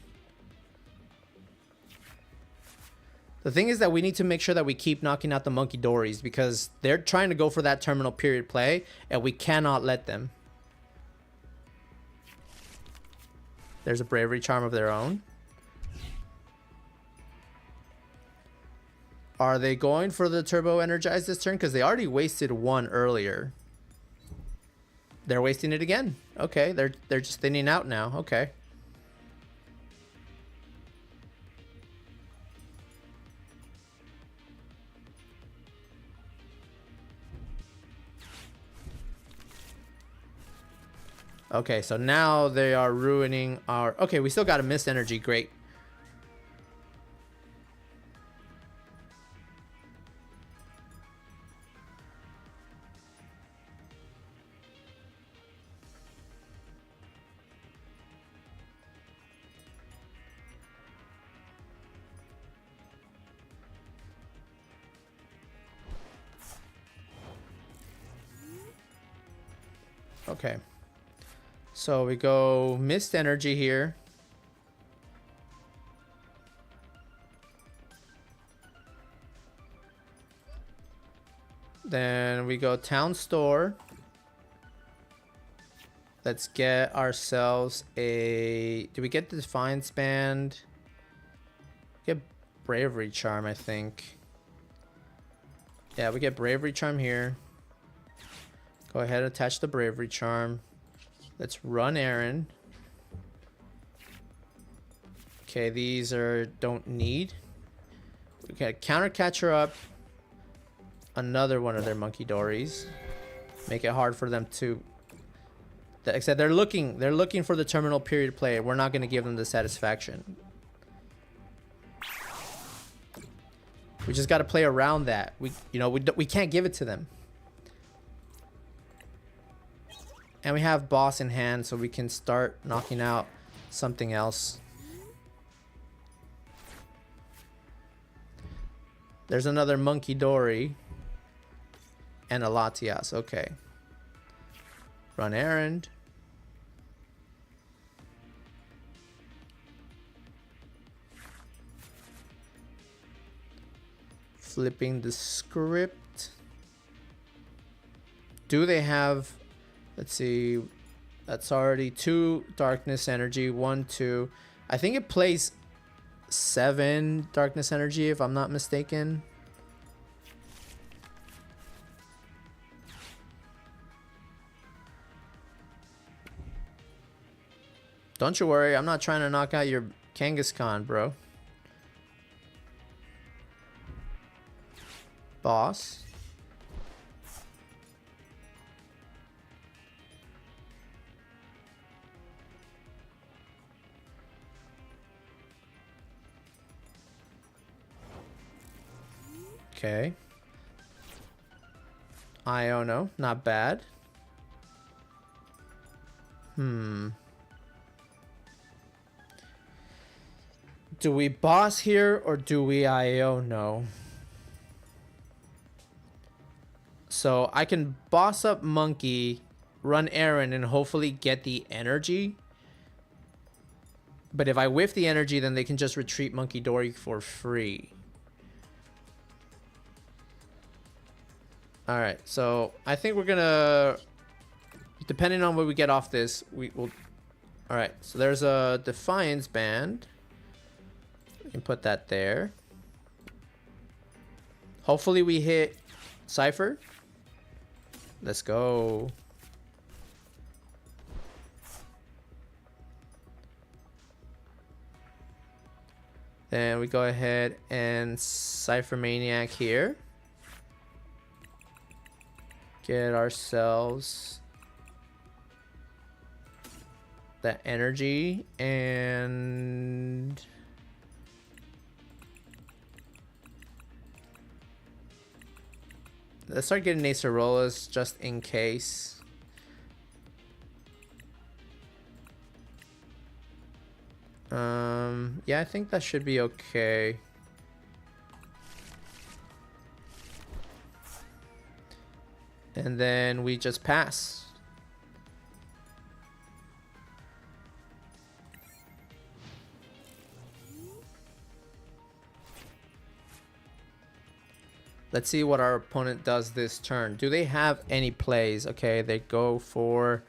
The thing is that we need to make sure that we keep knocking out the monkey dories, because they're trying to go for that terminal period play, and we cannot let them. There's a bravery charm of their own. Are they going for the turbo energize this turn? Because they already wasted one earlier. They're wasting it again. Okay, they're just thinning out now. Okay. Okay, so now they are ruining our... Okay, we still got a mist energy. Great. Okay. So we go mist energy here. Then we go town store. Let's get ourselves a... Do we get the Defiance Band? Get Bravery Charm, I think. Yeah, we get Bravery Charm here. Go ahead and attach the Bravery Charm. Let's run errand. Okay, these are don't need. We got counter catcher up. Another one of their monkey dories. Make it hard for them to... Except they're looking for the terminal period play. We're not going to give them the satisfaction. We just got to play around that. We can't give it to them. And we have boss in hand, so we can start knocking out something else. There's another monkey dory. And a Latias, okay. Run errand. Flipping the script. Do they have... Let's see. That's already 2 darkness energy. 1, 2. I think it plays 7 darkness energy, if I'm not mistaken. Don't you worry. I'm not trying to knock out your Kangaskhan, bro. Boss. Okay. Iono, not bad. Do we boss here or do we Iono? So I can boss up Monkey, run Aaron, and hopefully get the energy. But if I whiff the energy, then they can just retreat Monkey Dory for free. Alright, so I think we're gonna... Depending on what we get off this, we will... Alright, so there's a Defiance Band. We can put that there. Hopefully we hit Cypher. Let's go. Then we go ahead and Cypher Maniac here. Get ourselves that energy and let's start getting Acerolas just in case. Yeah, I think that should be okay. And then we just pass. Let's see what our opponent does this turn. Do they have any plays? Okay, they go for...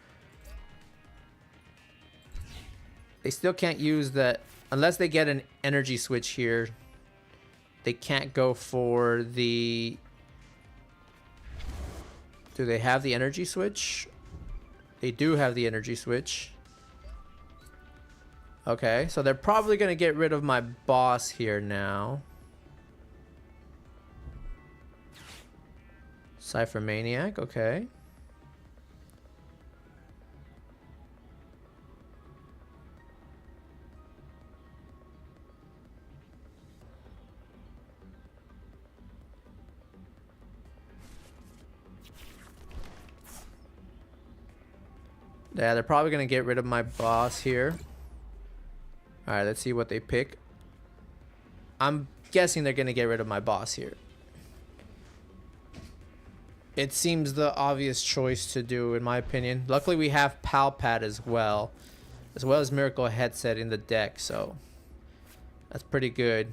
They still can't use that unless they get an energy switch here. They can't go for the... Do they have the energy switch? They do have the energy switch. Okay, so they're probably going to get rid of my boss here now. Cypher Maniac, okay. Yeah, they're probably going to get rid of my boss here. Alright, let's see what they pick. I'm guessing they're going to get rid of my boss here. It seems the obvious choice to do, in my opinion. Luckily, we have Pal Pad as well as Miracle Headset in the deck, so that's pretty good.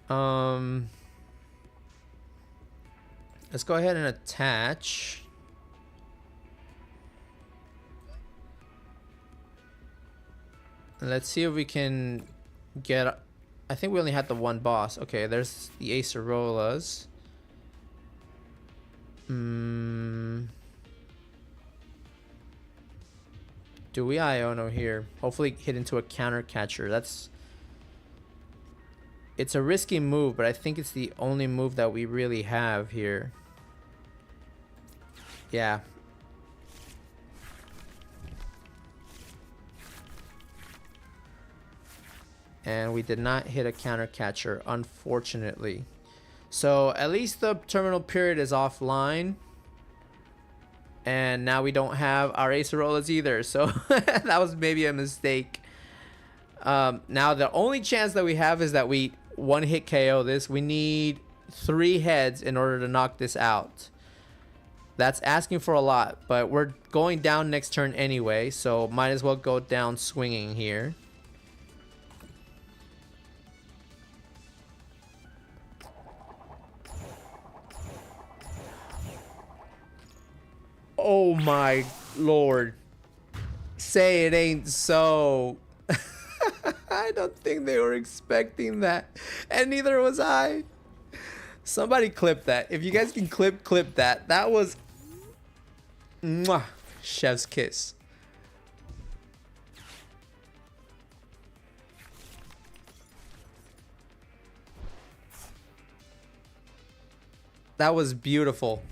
Let's go ahead and attach. And let's see if we can get... I think we only had the one boss. Okay, there's the Acerolas. Do we Iono here? Hopefully hit into a counter catcher. It's a risky move, but I think it's the only move that we really have here. Yeah. And we did not hit a counter catcher, unfortunately. So at least the terminal period is offline. And now we don't have our Acerolas either. So that was maybe a mistake. Now the only chance that we have is that we one hit KO this. We need 3 heads in order to knock this out. That's asking for a lot. But we're going down next turn anyway. So might as well go down swinging here. Oh my lord. Say it ain't so. I don't think they were expecting that. And neither was I. Somebody clip that. If you guys can clip that. That was... Mwah. Chef's kiss. That was beautiful.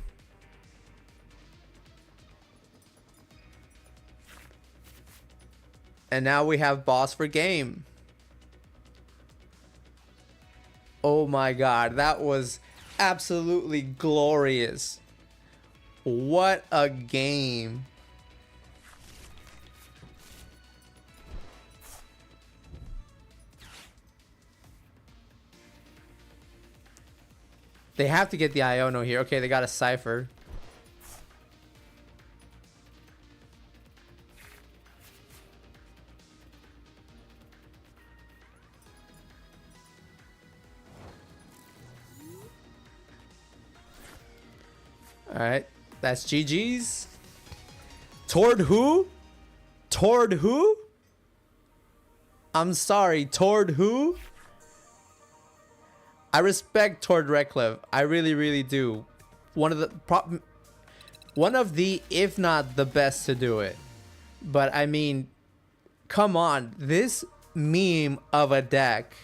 And now we have boss for game. Oh my god, that was absolutely glorious. What a game. They have to get the Iono here. Okay, they got a Cypher. Alright, that's GG's. Toward who? Toward who? I'm sorry, toward who? I respect Tord Reklev. I really, really do. One of the, if not the best to do it. But I mean, come on. This meme of a deck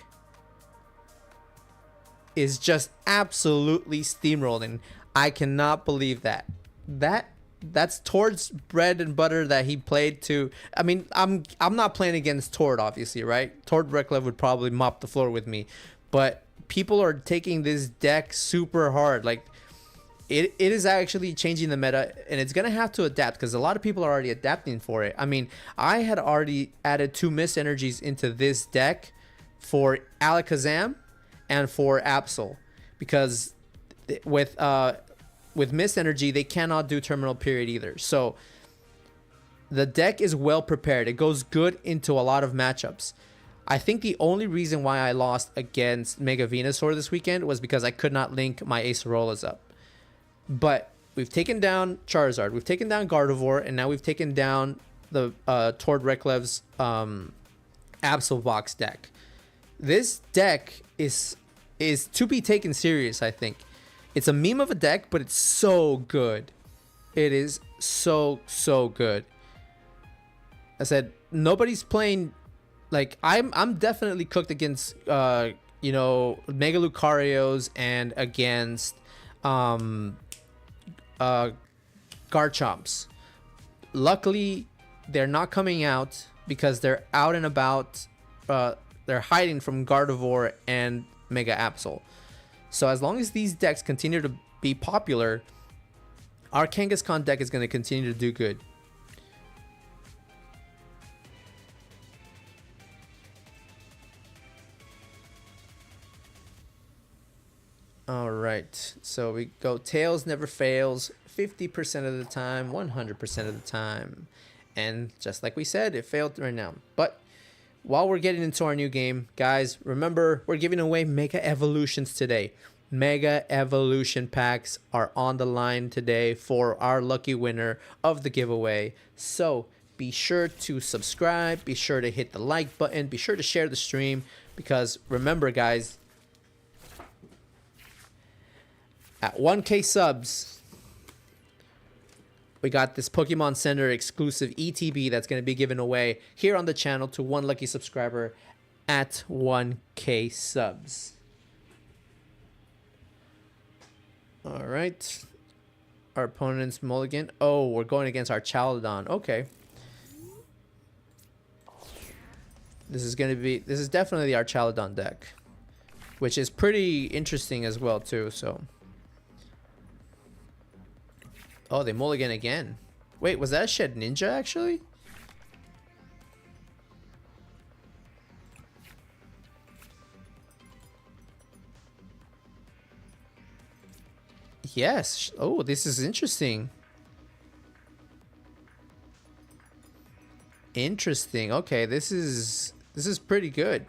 is just absolutely steamrolling. I cannot believe that. That's Tord's bread and butter that he played to. I mean, I'm not playing against Tord, obviously, right? Tord Reklev would probably mop the floor with me, but people are taking this deck super hard. Like, it is actually changing the meta, and it's gonna have to adapt because a lot of people are already adapting for it. I mean, I had already added 2 Mist Energies into this deck for Alakazam and for Absol, because with Mist Energy they cannot do Terminal Period either. So the deck is well prepared. It goes good into a lot of matchups. I think the only reason why I lost against Mega Venusaur this weekend was because I could not link my Acerolas up. But we've taken down Charizard, we've taken down Gardevoir, and now we've taken down the Tord Reklev's Absolvox deck. This deck is to be taken serious, I think. It's a meme of a deck, but it's so good. It is so good. I said nobody's playing. Like, I'm definitely cooked against you know, Mega Lucarios and against Garchomps. Luckily they're not coming out because they're out and about. They're hiding from Gardevoir and Mega Absol. So as long as these decks continue to be popular, our Kangaskhan deck is going to continue to do good. All right, so we go Tails never fails 50% of the time, 100% of the time. And just like we said, it failed right now. But while we're getting into our new game, guys, remember we're giving away Mega Evolutions today. Mega Evolution packs are on the line today for our lucky winner of the giveaway. So be sure to subscribe, be sure to hit the like button, be sure to share the stream, because remember, guys, at 1K subs, we got this Pokemon Center exclusive ETB that's going to be given away here on the channel to one lucky subscriber at 1K subs. All right. Our opponent's mulligan. Oh, we're going against our Chaladon. Okay. This is definitely our Chaladon deck, which is pretty interesting as well too, so. Oh, they mulligan again. Wait, was that a Shed Ninja actually? Yes. Oh, this is interesting. Interesting. Okay, this is pretty good.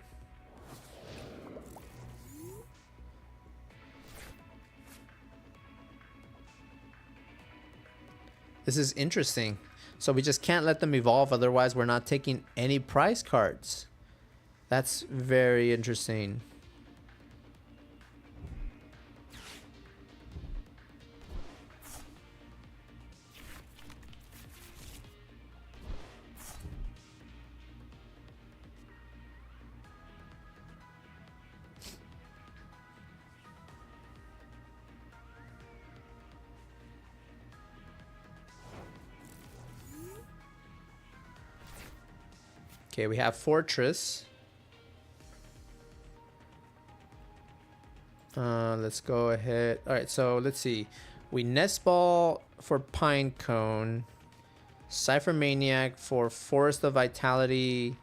This is interesting. So we just can't let them evolve, otherwise we're not taking any prize cards. That's very interesting. Okay, we have Fortress. Let's go ahead. All right, so let's see. We Nest Ball for Pine Cone. Cypher Maniac for Forest of Vitality.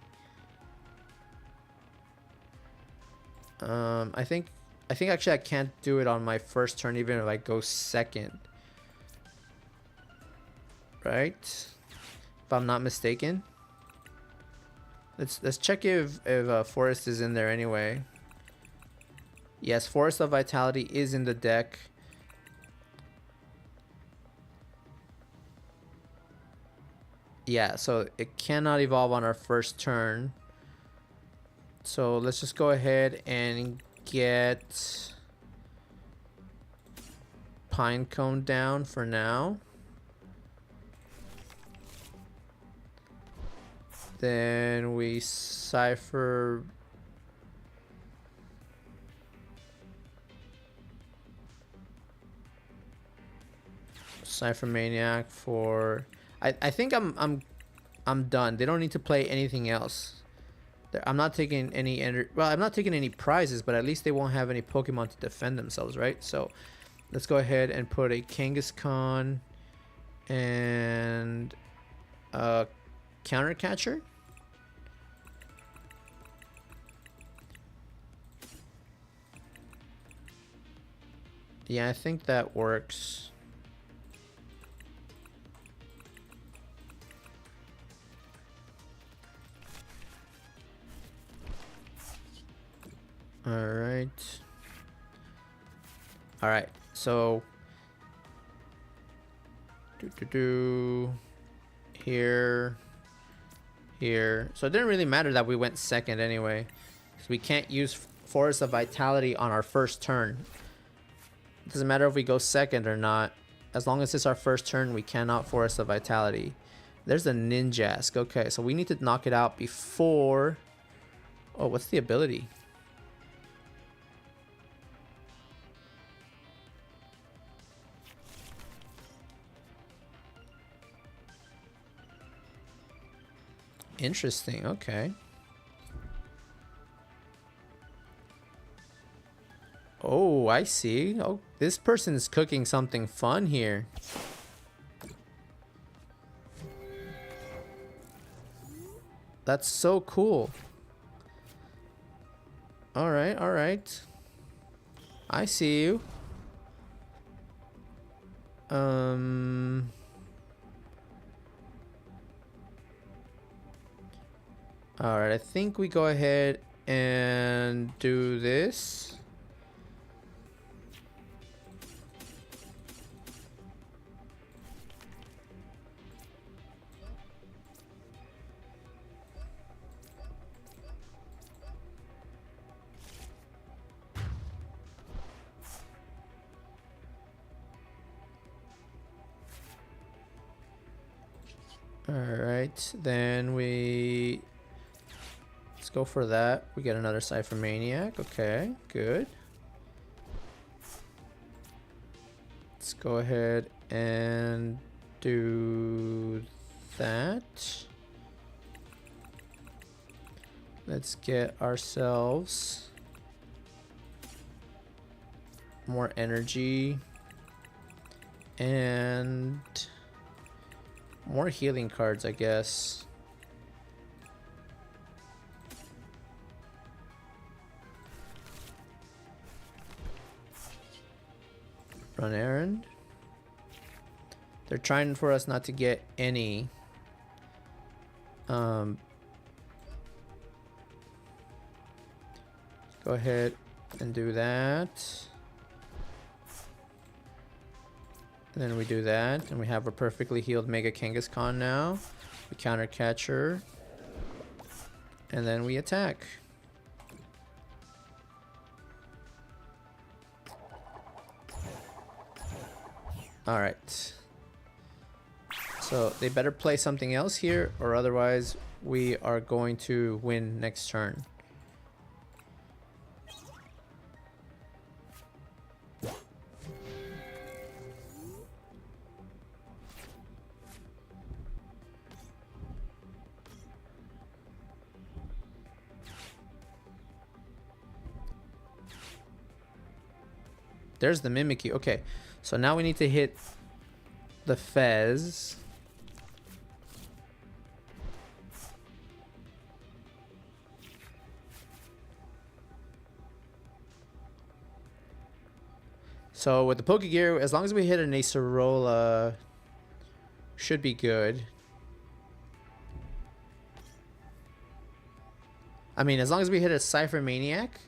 I think actually I can't do it on my first turn even if I go second. Right? If I'm not mistaken. Let's check if Forest is in there anyway. Yes, Forest of Vitality is in the deck. Yeah, so it cannot evolve on our first turn. So let's just go ahead and get Pinecone down for now. Then we Cypher Maniac for I think I'm done. They don't need to play anything else. I'm not taking any I'm not taking any prizes, but at least they won't have any Pokemon to defend themselves, right? So let's go ahead and put a Kangaskhan and a Counter Catcher. Yeah, I think that works. All right. So here. So it didn't really matter that we went second anyway, because we can't use Forest of Vitality on our first turn. It doesn't matter if we go second or not. As long as it's our first turn, we cannot Forest of Vitality. There's the Ninjask. Okay, so we need to knock it out before... Oh, what's the ability? Interesting, okay. Oh, I see. Oh, this person's cooking something fun here. That's so cool. All right. I see you. All right, I think we go ahead and do this. All right, then let's go for that. We get another Cypher Maniac. Okay, good. Let's go ahead and do that. Let's get ourselves more energy and more healing cards, I guess. Run errand. They're trying for us not to get any go ahead and do that. And then we do that, and we have a perfectly healed Mega Kangaskhan now. We Counter Catcher, and then we attack. All right. So they better play something else here, or otherwise we are going to win next turn. There's the Mimikyu. Okay, so now we need to hit the Fez. So with the Pokegear, as long as we hit an Acerola, should be good. I mean, as long as we hit a Cypher Maniac.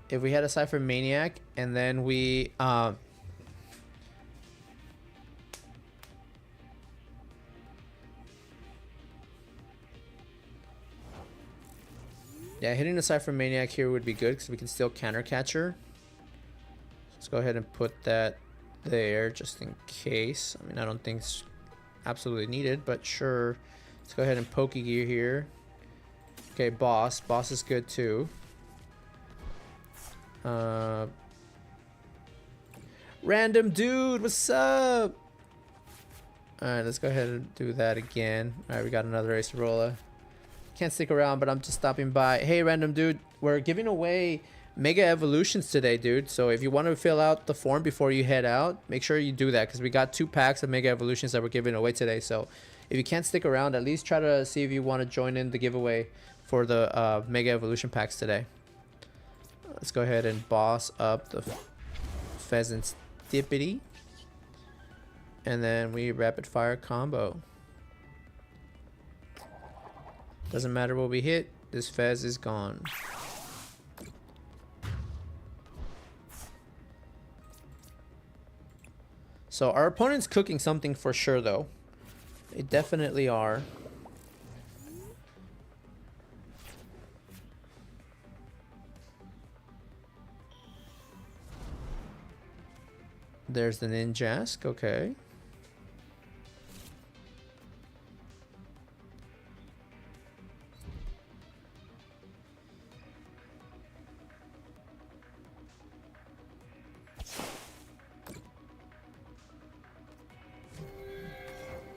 If we had a Cypher Maniac and then we yeah, hitting the Cypher Maniac here would be good because we can still counter catcher. Let's go ahead and put that there just in case. I mean, I don't think it's absolutely needed, but sure. Let's go ahead and Pokegear here. Okay, boss. Boss is good too. Random dude, what's up? Alright, let's go ahead and do that again. Alright, we got another Acerola. Can't stick around, but I'm just stopping by. Hey, random dude, we're giving away Mega Evolutions today, dude. So if you want to fill out the form before you head out, make sure you do that because we got 2 packs of Mega Evolutions that we're giving away today. So if you can't stick around, at least try to see if you want to join in the giveaway for the Mega Evolution packs today. Let's go ahead and boss up the Pheasant's Dippity. And then we rapid fire combo. Doesn't matter what we hit, this Fez is gone. So our opponent's cooking something for sure though. They definitely are. There's the Ninjask, okay.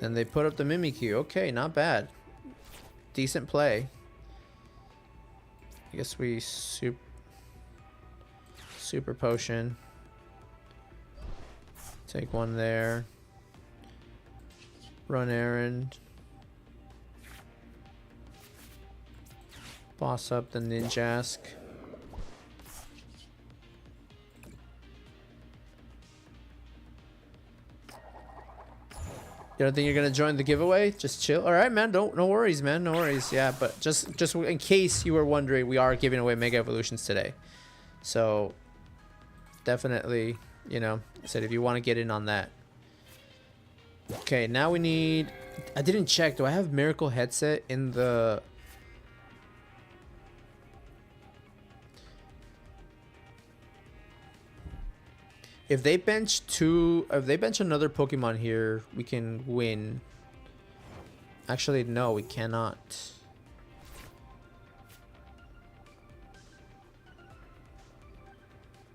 Then they put up the Mimikyu. Okay, not bad. Decent play. I guess we super potion. Take one there. Run errand. Boss up the Ninjask. You don't think you're gonna join the giveaway? Just chill. All right, man. No worries, man. No worries. Yeah, but just in case you were wondering, we are giving away Mega Evolutions today. So definitely, you know, I said if you want to get in on that. Okay, now we need. I didn't check. Do I have Miracle Headset in the? If they bench another Pokemon here, we can win. Actually, no, we cannot.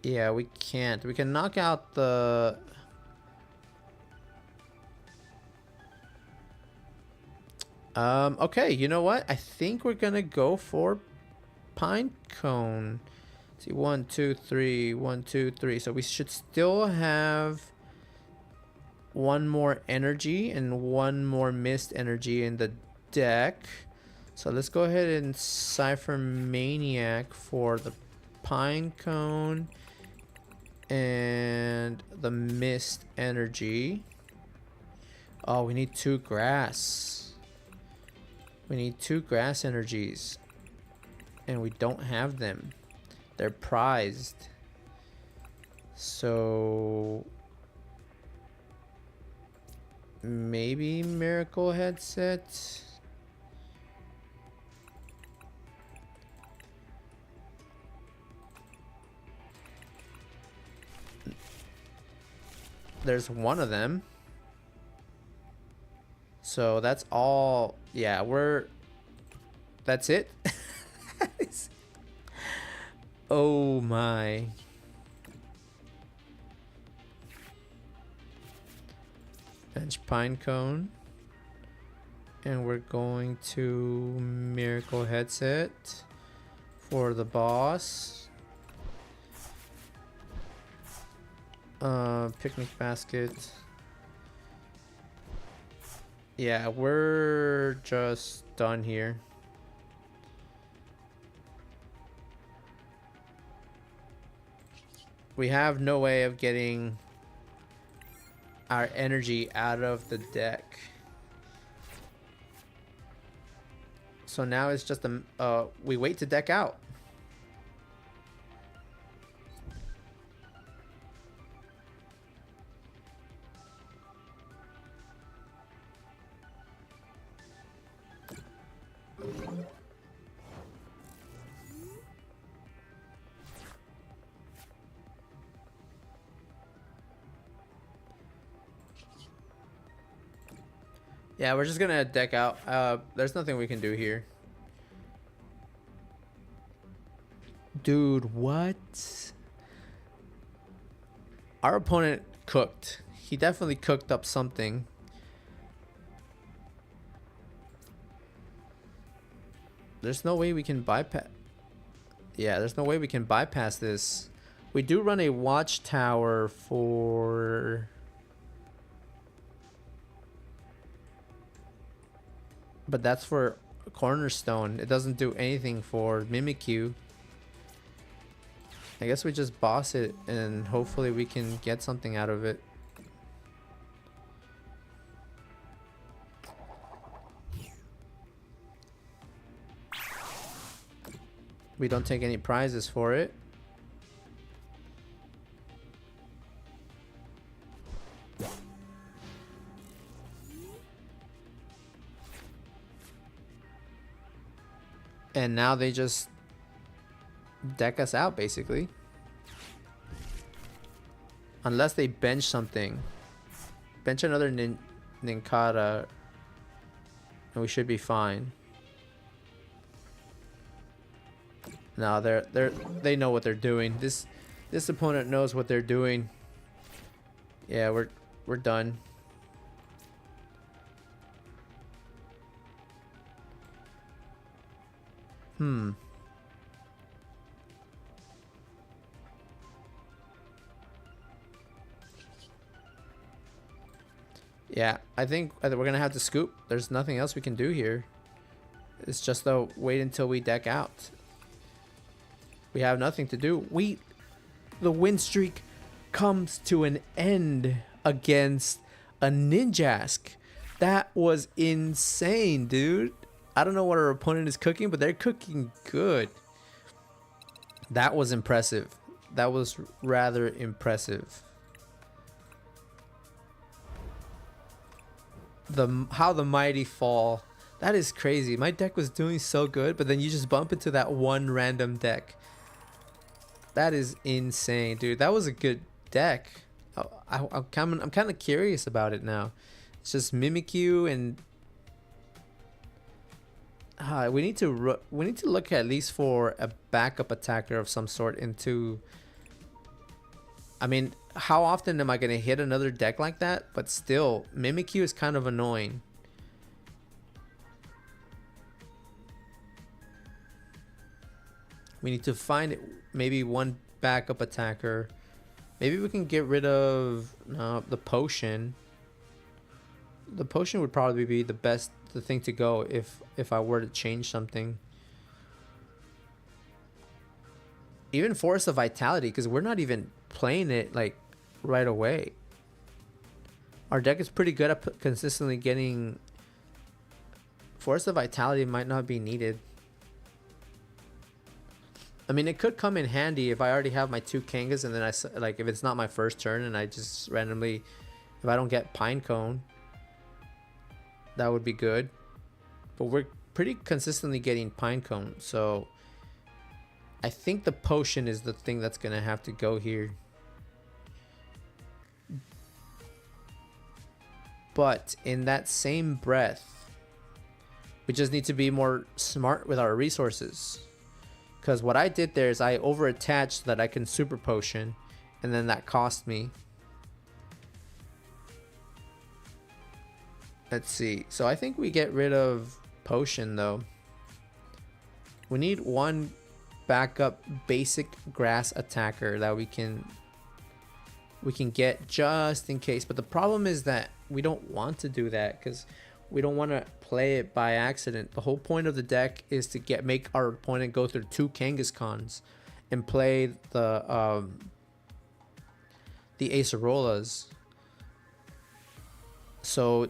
Yeah, we can't. We can knock out the... okay, you know what? I think we're gonna go for Pinecone. See, 1, 2, 3, 1, 2, 3. So we should still have one more energy and one more mist energy in the deck. So let's go ahead and Cypher Maniac for the Pinecone and the mist energy. Oh, we need 2 grass. We need 2 grass energies. And we don't have them. They're prized. So maybe Miracle Headset. There's one of them. So that's all. Yeah, that's it. Oh my. Bench Pinecone. And we're going to Miracle Headset for the boss. Picnic basket. Yeah, we're just done here. We have no way of getting our energy out of the deck. So now it's just we wait to deck out. Yeah, we're just gonna deck out. There's nothing we can do here. Dude, what? Our opponent cooked. He definitely cooked up something. There's no way we can bypass. Yeah, there's no way we can bypass this. We do run a watchtower for... But that's for Cornerstone. It doesn't do anything for Mimikyu. I guess we just boss it and hopefully we can get something out of it. We don't take any prizes for it. And now they just deck us out, basically. Unless they bench something. Bench another Ninkata. And we should be fine. No, they know what they're doing. This opponent knows what they're doing. Yeah, we're done. Yeah, I think we're gonna have to scoop. There's nothing else we can do here. It's just to wait until we deck out. We have nothing to do. The win streak comes to an end against a Ninjask. That was insane, dude. I don't know what our opponent is cooking, but they're cooking good. That was impressive. That was rather impressive. How the mighty fall. That is crazy. My deck was doing so good, but then you just bump into that one random deck. That is insane, dude. That was a good deck. I'm kind of curious about it now. It's just Mimikyu and we need to look at least for a backup attacker of some sort into. I mean, how often am I gonna hit another deck like that? But still, Mimikyu is kind of annoying. We need to find maybe one backup attacker. Maybe we can get rid of the potion. The potion would probably be the thing to go if I were to change something. Even Force of Vitality, because we're not even playing it like right away. Our deck is pretty good at consistently getting. Force of Vitality might not be needed. I mean, it could come in handy if I already have my 2 Kangas and then if it's not my first turn and I just randomly, if I don't get Pinecone, that would be good. But we're pretty consistently getting Pinecone, so I think the potion is the thing that's gonna have to go here. But in that same breath, we just need to be more smart with our resources. Because what I did there is I over-attached so that I can super potion, and then that cost me. Let's see. So I think we get rid of potion though. We need one backup basic grass attacker that we can we can get just in case. But the problem is that we don't want to do that because we don't want to play it by accident. The whole point of the deck is to make our opponent go through 2 Kangaskhan's and play the Acerolas. So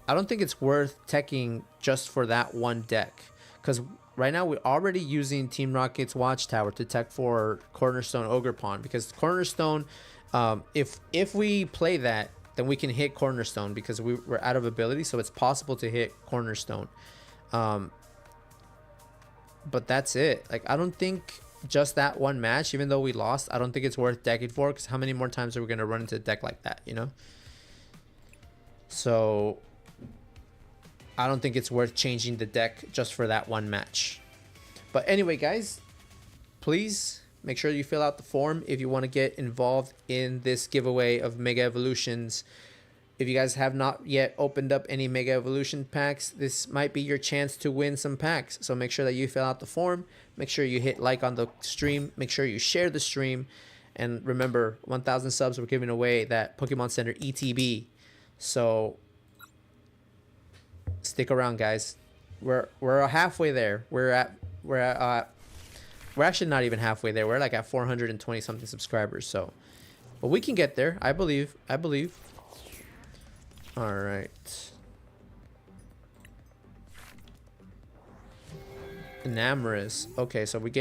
I don't think it's worth teching just for that one deck, because right now we're already using Team Rocket's Watchtower to tech for Cornerstone Ogerpon, because Cornerstone, if we play that, then we can hit Cornerstone because we're out of ability, so it's possible to hit Cornerstone. But that's it. Like, I don't think just that one match, even though we lost, I don't think it's worth decking for, because how many more times are we going to run into a deck like that, you know? So I don't think it's worth changing the deck just for that one match. But anyway, guys, please make sure you fill out the form if you want to get involved in this giveaway of Mega Evolutions. If you guys have not yet opened up any Mega Evolution packs, this might be your chance to win some packs. So make sure that you fill out the form. Make sure you hit like on the stream. Make sure you share the stream. And remember, 1,000 subs, we're giving away that Pokemon Center ETB. So stick around, guys. We're halfway there. We're actually not even halfway there. We're like at 420 something subscribers. So, but we can get there. I believe. All right. Enamorous. Okay, so we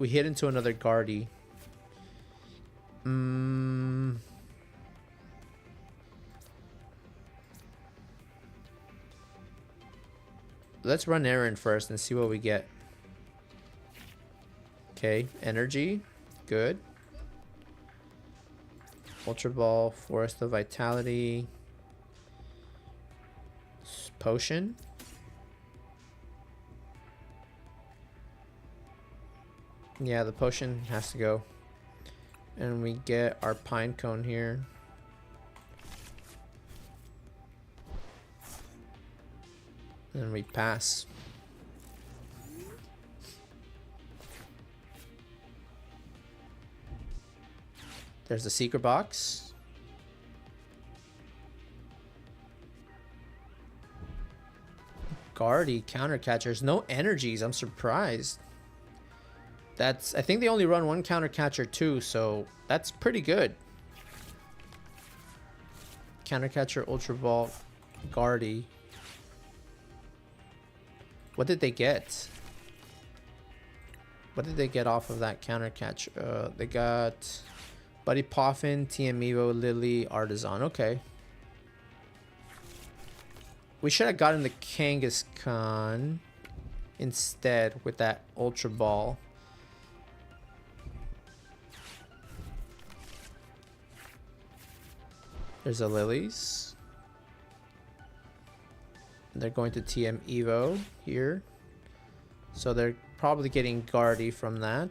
hit into another Guardy. Let's run Aaron first and see what we get. Okay, energy, good. Ultra Ball, Forest of Vitality, potion. Yeah, the potion has to go. And we get our Pine Cone here. And we pass. There's the secret box. Guardy, counter catchers, no energies. I'm surprised. I think they only run 1 counter catcher too, so that's pretty good. Counter catcher, Ultra Ball, Guardy. What did they get? What did they get off of that counter catch? They got Buddy Poffin, TM Evo, Lily, Artisan. Okay. We should have gotten the Kangaskhan instead with that Ultra Ball. There's a Lilies. They're going to TM Evo here. So they're probably getting Guardy from that.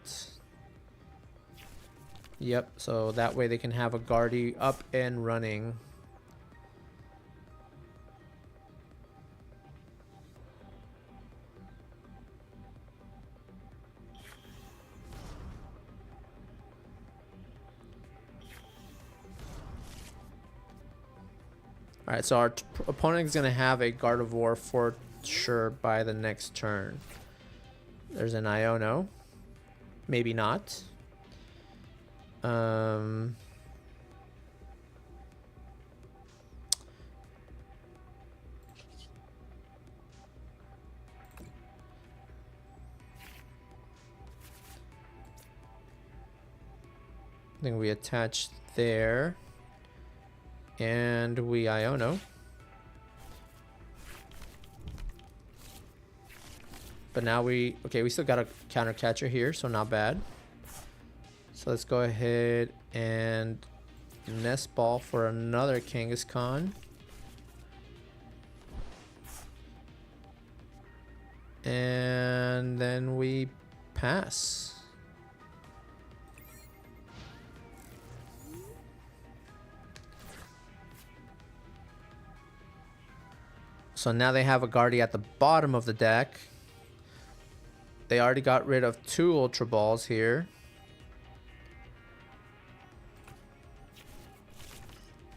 Yep, so that way they can have a Guardy up and running. Alright, so our opponent is going to have a Gardevoir for sure by the next turn. There's an Iono. Maybe not. I think we attach there. And we Iono. But now we still got a counter catcher here, so not bad. So let's go ahead and Nest Ball for another Kangaskhan. And then we pass. So now they have a Guardy at the bottom of the deck. They already got rid of 2 Ultra Balls here.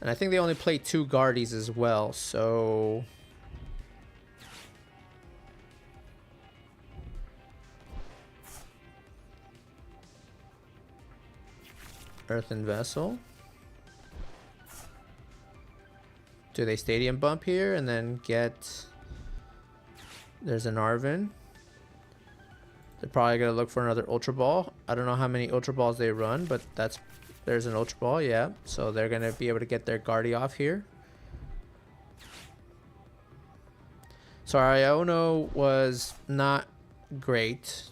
And I think they only play 2 Guardies as well, so... Earthen Vessel. Do they Stadium Bump here and then get... There's an Arvin. They're probably going to look for another Ultra Ball. I don't know how many Ultra Balls they run, but that's... There's an Ultra Ball, yeah. So they're going to be able to get their Guardy off here. So our Iono was not great.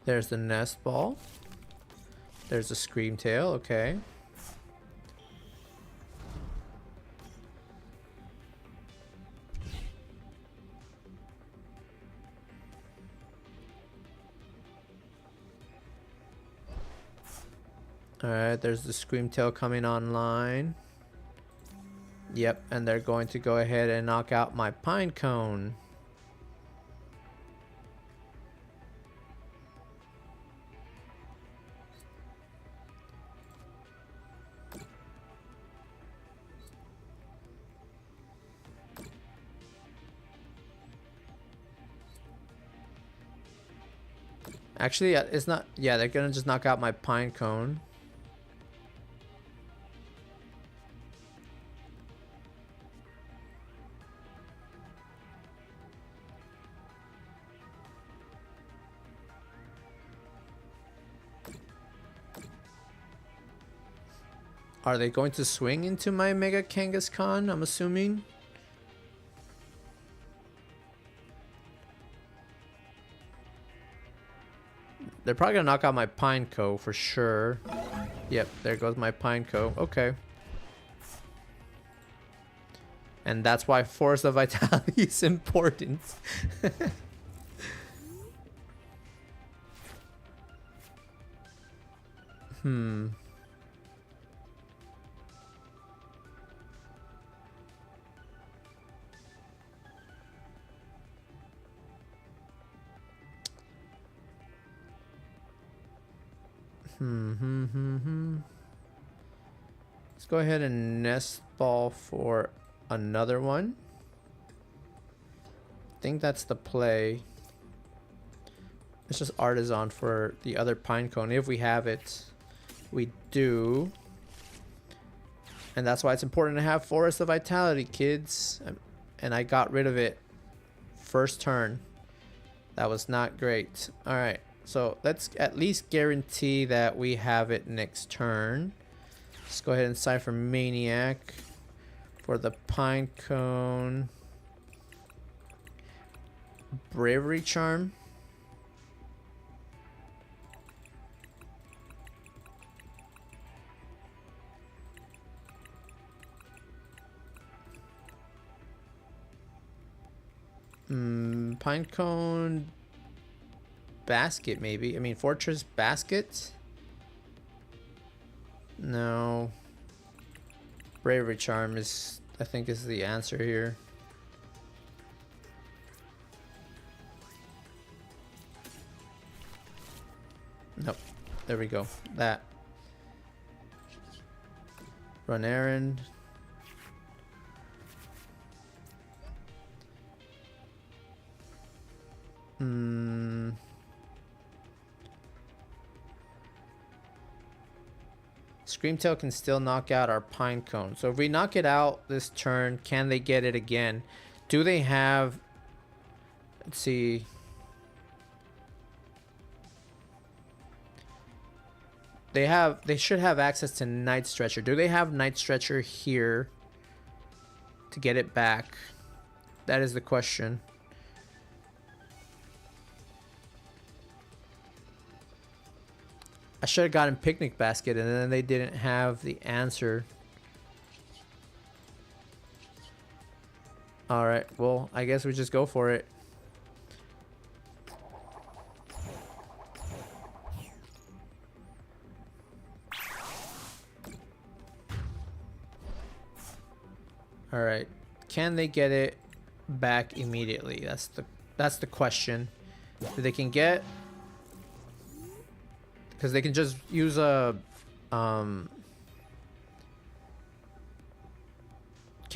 There's the Nest Ball. There's the Scream Tail, okay. Alright, there's the Scream Tail coming online. Yep, and they're going to go ahead and knock out my Pine Cone. Actually, it's not... Yeah, they're gonna just knock out my Pine Cone. Are they going to swing into my Mega Kangaskhan, I'm assuming? They're probably gonna knock out my Pineco for sure. Yep, there goes my Pineco. Okay. And that's why Force of Vitality is important. Hmm. Let's go ahead and Nest Ball for another one. I think that's the play. It's just Artisan for the other Pinecone if we have it. We do. And that's why it's important to have Forest of Vitality, kids. And I got rid of it first turn. That was not great. Alright. So let's at least guarantee that we have it next turn. Let's go ahead and sign for Maniac for the Pinecone. Bravery Charm. Pinecone Basket, maybe. I mean, Fortress Basket? No. Bravery Charm is, I think, is the answer here. Nope. There we go. That. Run errand. Screamtail can still knock out our Pinecone. So if we knock it out this turn, can they get it again? Do they have... Let's see. They should have access to Night Stretcher. Do they have Night Stretcher here to get it back? That is the question. I should have gotten Picnic Basket, and then they didn't have the answer. Alright, well, I guess we just go for it. Alright, can they get it back immediately? That's the question. If they can get Because they can just use a... Can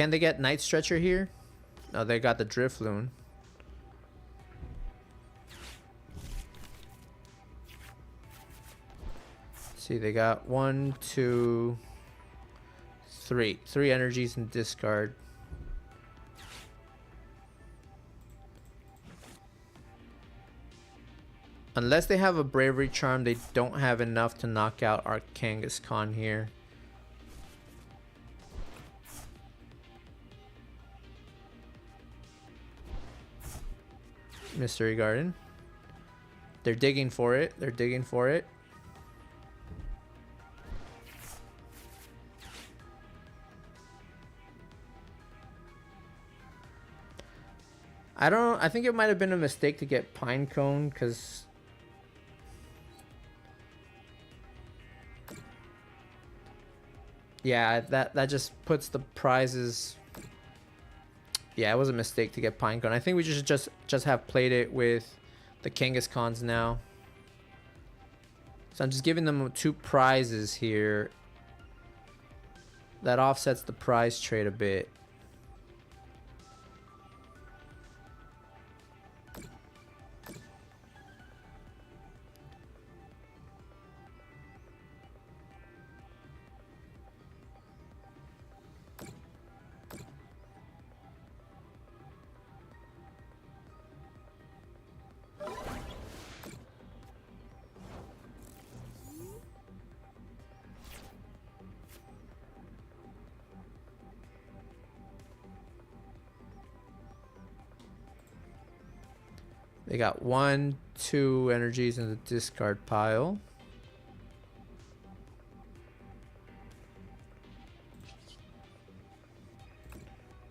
they get Night Stretcher here? No, they got the Drift Loon. See, they got 1, 2, 3. 3 energies in discard. Unless they have a Bravery Charm, they don't have enough to knock out our Kangaskhan here. Mystery Garden. They're digging for it. They're digging for it. I think it might have been a mistake to get Pinecone, because yeah, that just puts the prizes. Yeah, it was a mistake to get Pinecone. I think we just have played it with the Kangaskhan's now. So I'm just giving them 2 prizes here. That offsets the prize trade a bit. They got 1, 2 energies in the discard pile.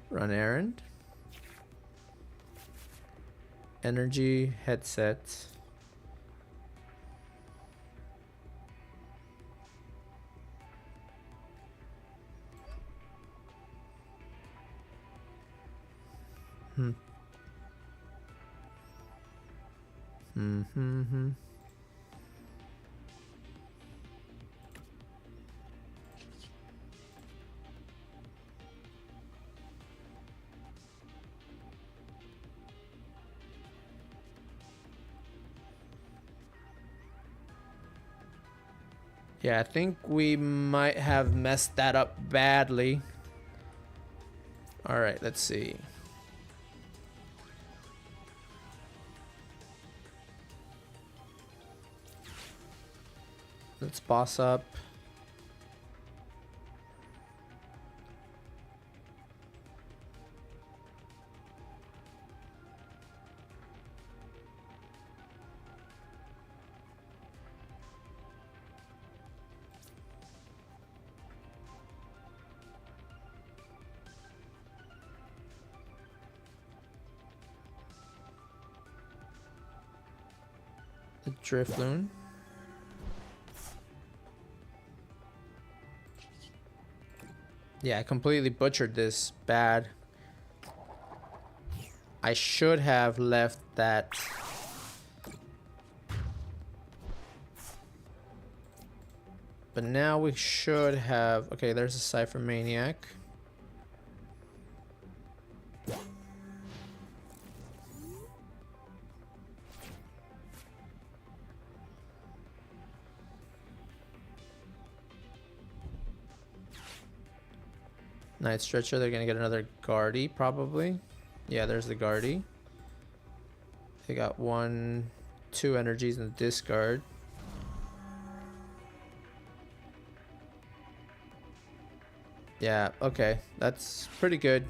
Run errand. Energy headset. Yeah, I think we might have messed that up badly. All right, let's see. Let's boss up. The Drift Loon. Yeah, I completely butchered this. Bad. I should have left that. But now we should have... Okay, there's a Cypher Maniac. Night Stretcher, they're gonna get another Guardy, probably. Yeah, there's the Guardy. They got 1, 2 energies in the discard. Yeah, okay. That's pretty good.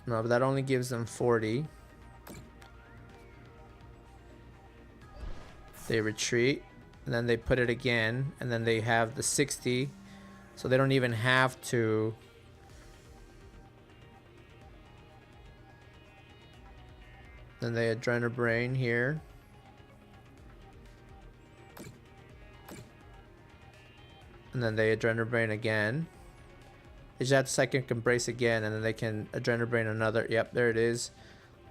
No, but that only gives them 40. They retreat, and then they put it again, and then they have the 60 So they don't even have to. Then they Adrenabrain here. And then they Adrenabrain again. They just have to second embrace again, and then they can Adrenabrain another. Yep, there it is.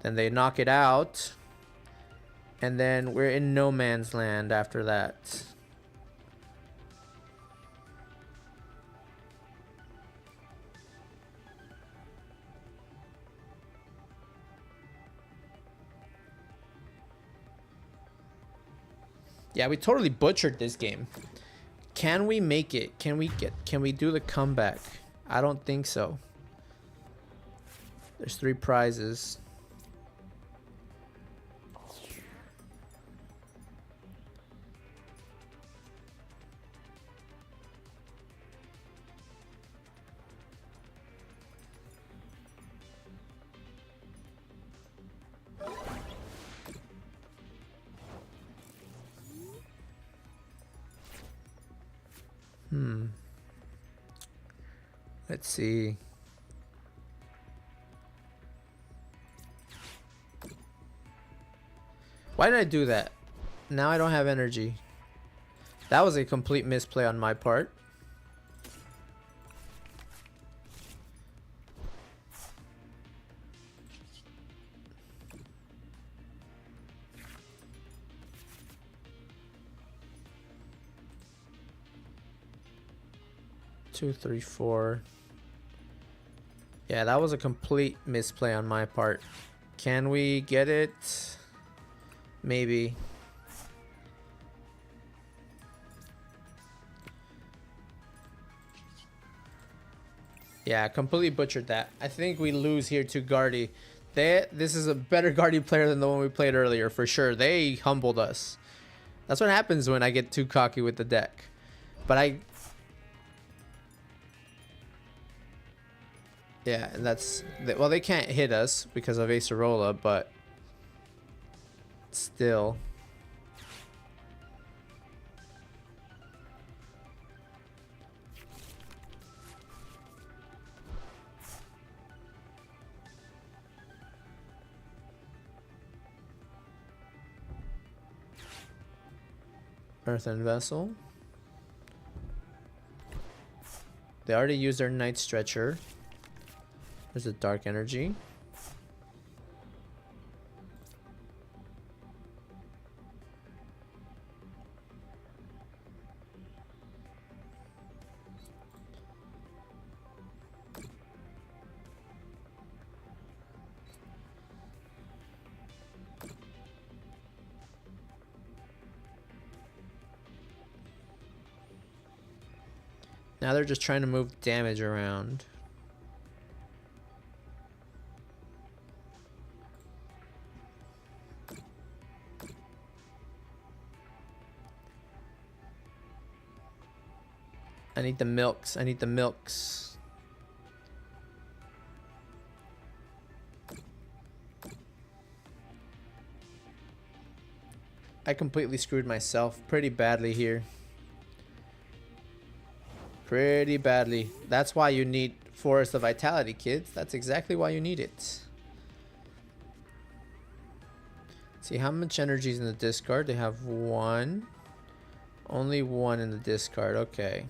Then they knock it out. And then we're in no man's land after that. Yeah, we totally butchered this game. Can we make it? Can we do the comeback? I don't think so. There's 3 prizes. Let's see. Why did I do that? Now I don't have energy. That was a complete misplay on my part. Two, three, four. Yeah, that was a complete misplay on my part. Can we get it? Maybe. Yeah, completely butchered that. I think we lose here to Guardy. This is a better Guardy player than the one we played earlier, for sure. They humbled us. That's what happens when I get too cocky with the deck. But yeah, and well, they can't hit us because of Acerola, but still. Earthen Vessel. They already used their Night Stretcher. There's a Dark Energy. Now they're just trying to move damage around. I need the milks. I need the milks. I completely screwed myself pretty badly here. Pretty badly. That's why you need Forest of Vitality, kids. That's exactly why you need it. See how much energy is in the discard. They have 1. Only 1 in the discard. Okay.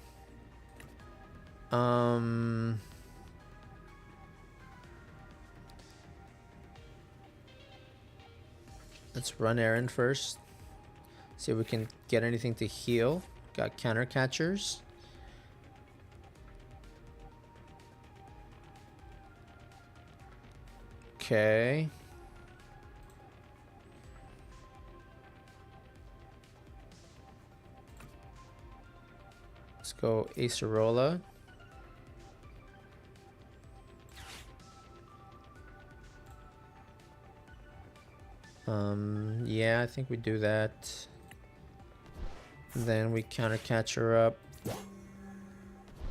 Let's run Aaron first. See if we can get anything to heal. Got counter catchers. Okay. Let's go Acerola. Yeah, I think we do that. Then we counter catcher up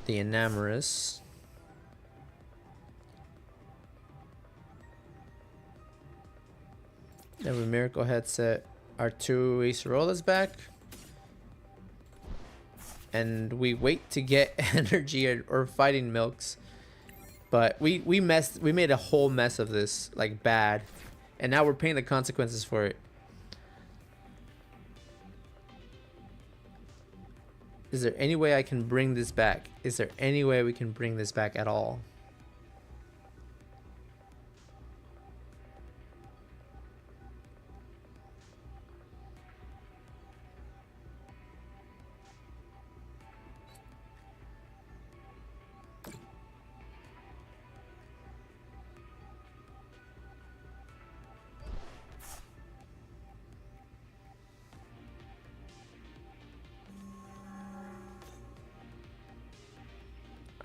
the Enamorous. Then we Miracle Headset our 2 Acerolas back. and we wait to get energy or fighting milks. But we made a whole mess of this, like bad, and now we're paying the consequences for it. Is there any way I can bring this back? Is there any way we can bring this back at all?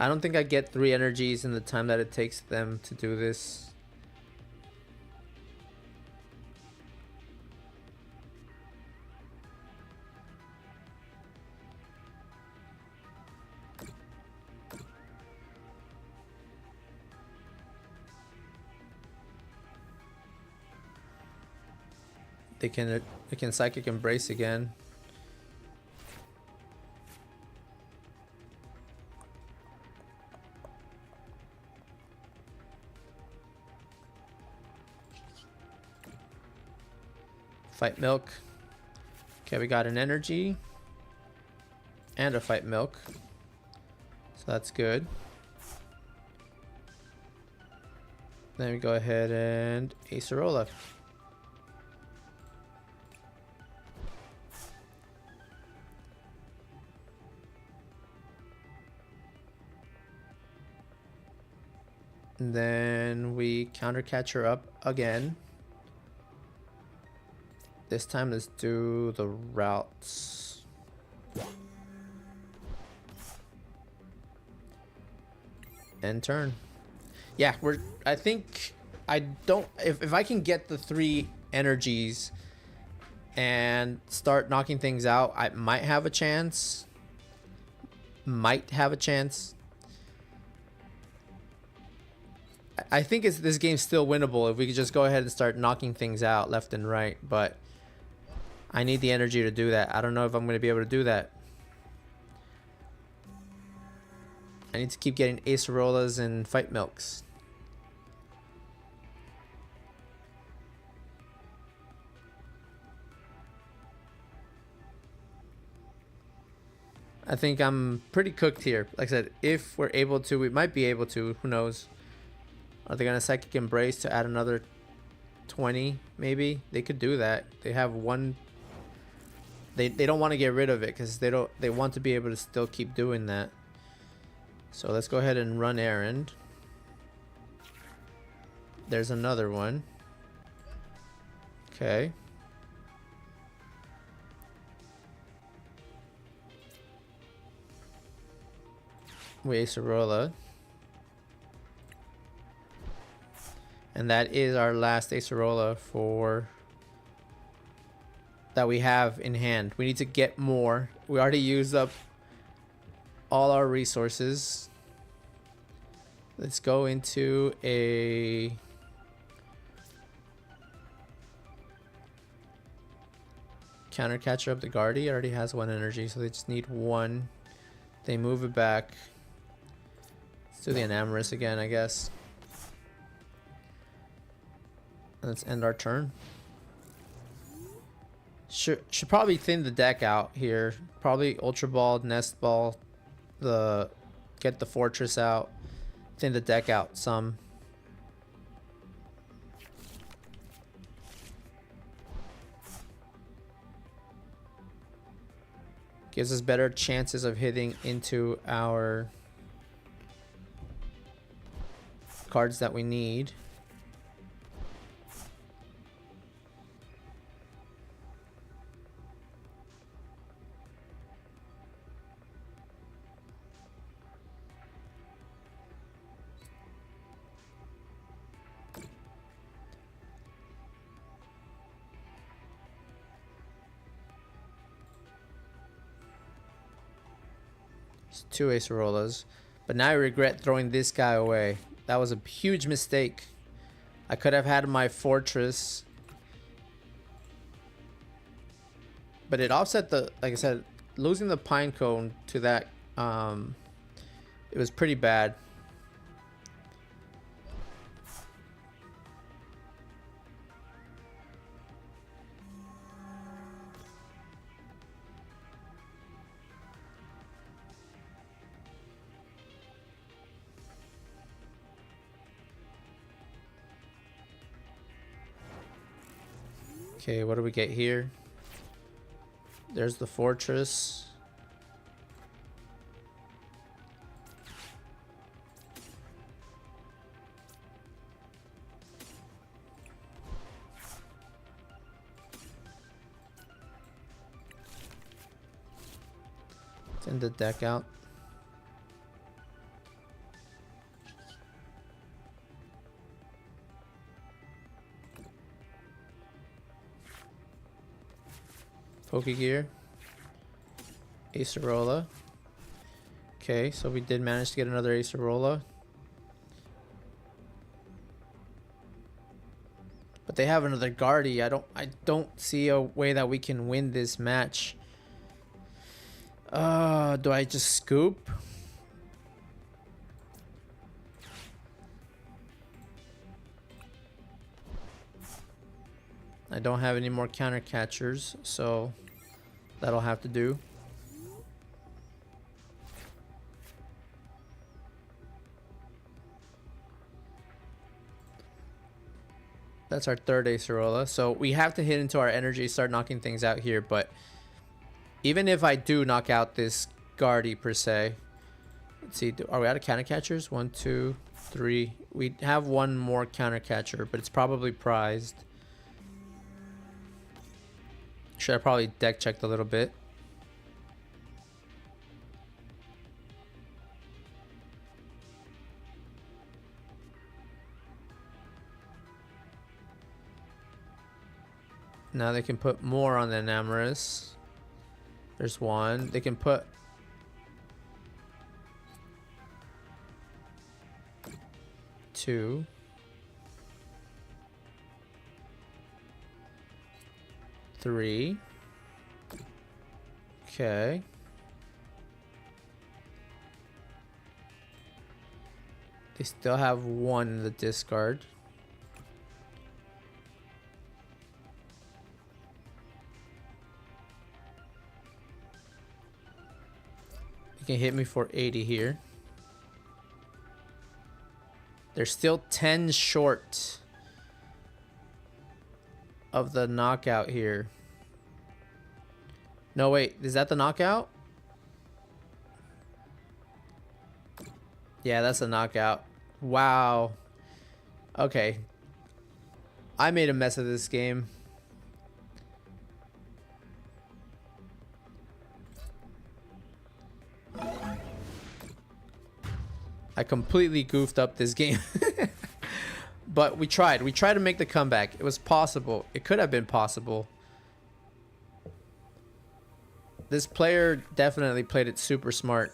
I don't think I get 3 energies in the time that it takes them to do this. They can psychic embrace again. Fight milk. Okay, we got an energy and a fight milk, so that's good. Then we go ahead and Acerola. And then we counter catch her up again. This time, let's do the routes. End turn. Yeah, I think I don't. If I can get the 3 energies and start knocking things out, I might have a chance. I think this game's still winnable if we could just go ahead and start knocking things out left and right, but I need the energy to do that. I don't know if I'm going to be able to do that. I need to keep getting Acerolas and fight milks. I think I'm pretty cooked here. Like I said, if we're able to, we might be able to. Who knows? Are they going to psychic embrace to add another 20? Maybe they could do that. They have one. They don't want to get rid of it because they want to be able to still keep doing that. So let's go ahead and run errand. There's another one. Okay. We Acerola. And that is our last Acerola that we have in hand. We need to get more. We already used up all our resources. Let's go into a counter catcher up the Guardy. It already has 1 energy, so they just need 1. They move it back. Let's do the Enamorous again, I guess. Let's end our turn. Should probably thin the deck out here. Probably Ultra Ball, Nest Ball, get the Fortress out, thin the deck out some. Gives us better chances of hitting into our cards that we need. It's 2 Acerolas. But now I regret throwing this guy away. That was a huge mistake. I could have had my Fortress. But it offset the, like I said, losing the pine cone to that, it was pretty bad. Okay, what do we get here? There's the fortress. Send the deck out. Pokegear. Acerola. Okay, so we did manage to get another Acerola. But they have another Guardy. I don't see a way that we can win this match. Do I just scoop? I don't have any more counter catchers, so that'll have to do. That's our third Acerola. So we have to hit into our energy, start knocking things out here. But even if I do knock out this Guardy per se, let's see, are we out of counter catchers? 1, 2, 3. We have one more counter catcher, but it's probably prized. Should I probably deck checked a little bit? Now they can put more on the Enamorous. There's one. They can put... two. Three. Okay. They still have one in the discard. You can hit me for 80 here. They're still 10 short of the knockout here. No, wait, is that the knockout? Yeah, that's a knockout. Wow. Okay. I made a mess of this game. I completely goofed up this game. But we tried. We tried to make the comeback. It was possible. It could have been possible. This player definitely played it super smart.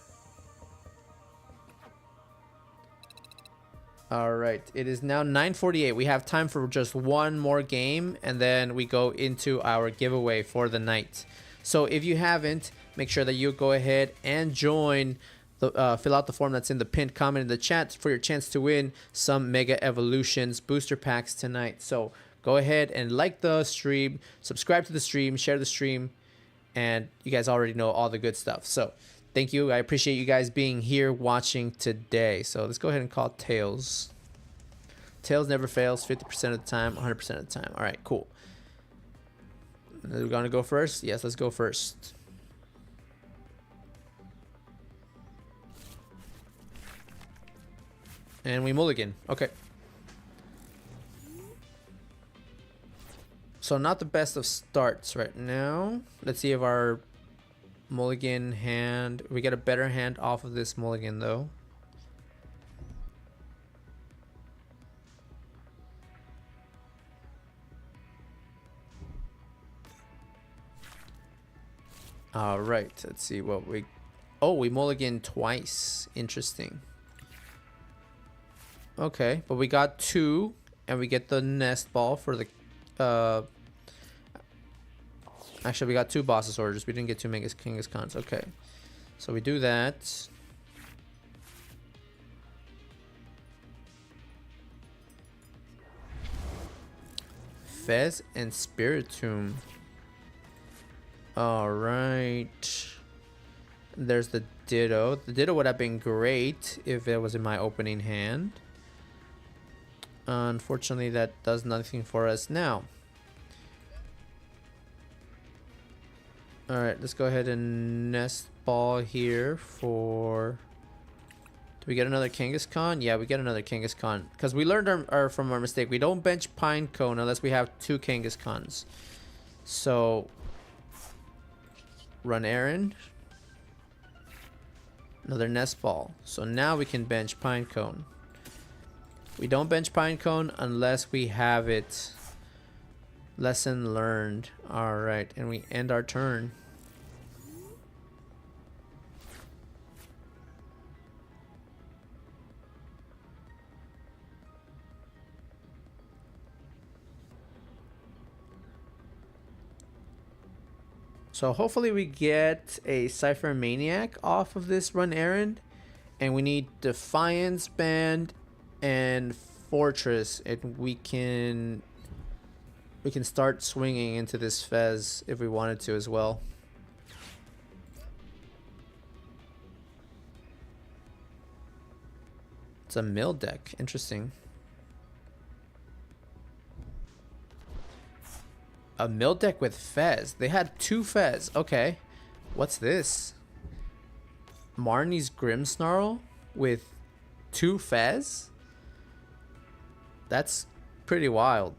Alright. It is now 9:48. We have time for just one more game. And then we go into our giveaway for the night. So if you haven't, make sure that you go ahead and join... fill out the form that's in the pinned comment in the chat for your chance to win some Mega Evolutions booster packs tonight. So go ahead and like the stream, subscribe to the stream, share the stream, and you guys already know all the good stuff. So thank you. I appreciate you guys being here watching today. So let's go ahead and call Tails. Tails never fails 50% of the time, 100% of the time. All right, cool. We're going to go first? Yes, let's go first. And we mulligan. Okay. So not the best of starts right now. Let's see if our mulligan hand... We get a better hand off of this mulligan though. Alright. Let's see what we... Oh, we mulligan twice. Interesting. Okay, but we got 2, and we get the nest ball for the Actually, we got 2 boss's orders. We didn't get 2 Kangaskhan's. Okay. So we do that. Fez and Spiritomb. Alright. There's the Ditto. The Ditto would have been great if it was in my opening hand. Unfortunately, that does nothing for us now. Alright, let's go ahead and nest ball here for... Do we get another Kangaskhan? Yeah, we get another Kangaskhan. Because we learned from our mistake. We don't bench Pinecone unless we have 2 Kangaskhans. So... Run errand. Another nest ball. So now we can bench Pinecone. We don't bench Pinecone unless we have it. Lesson learned. Alright, and we end our turn. So hopefully we get a Cypher Maniac off of this run errand. And we need Defiance Band and Fortress. And we can start swinging into this Fez if we wanted to as well. It's a mill deck. Interesting. A mill deck with Fez. They had 2 Fez. Okay. What's this? Marnie's Grimmsnarl with 2 Fez? That's pretty wild.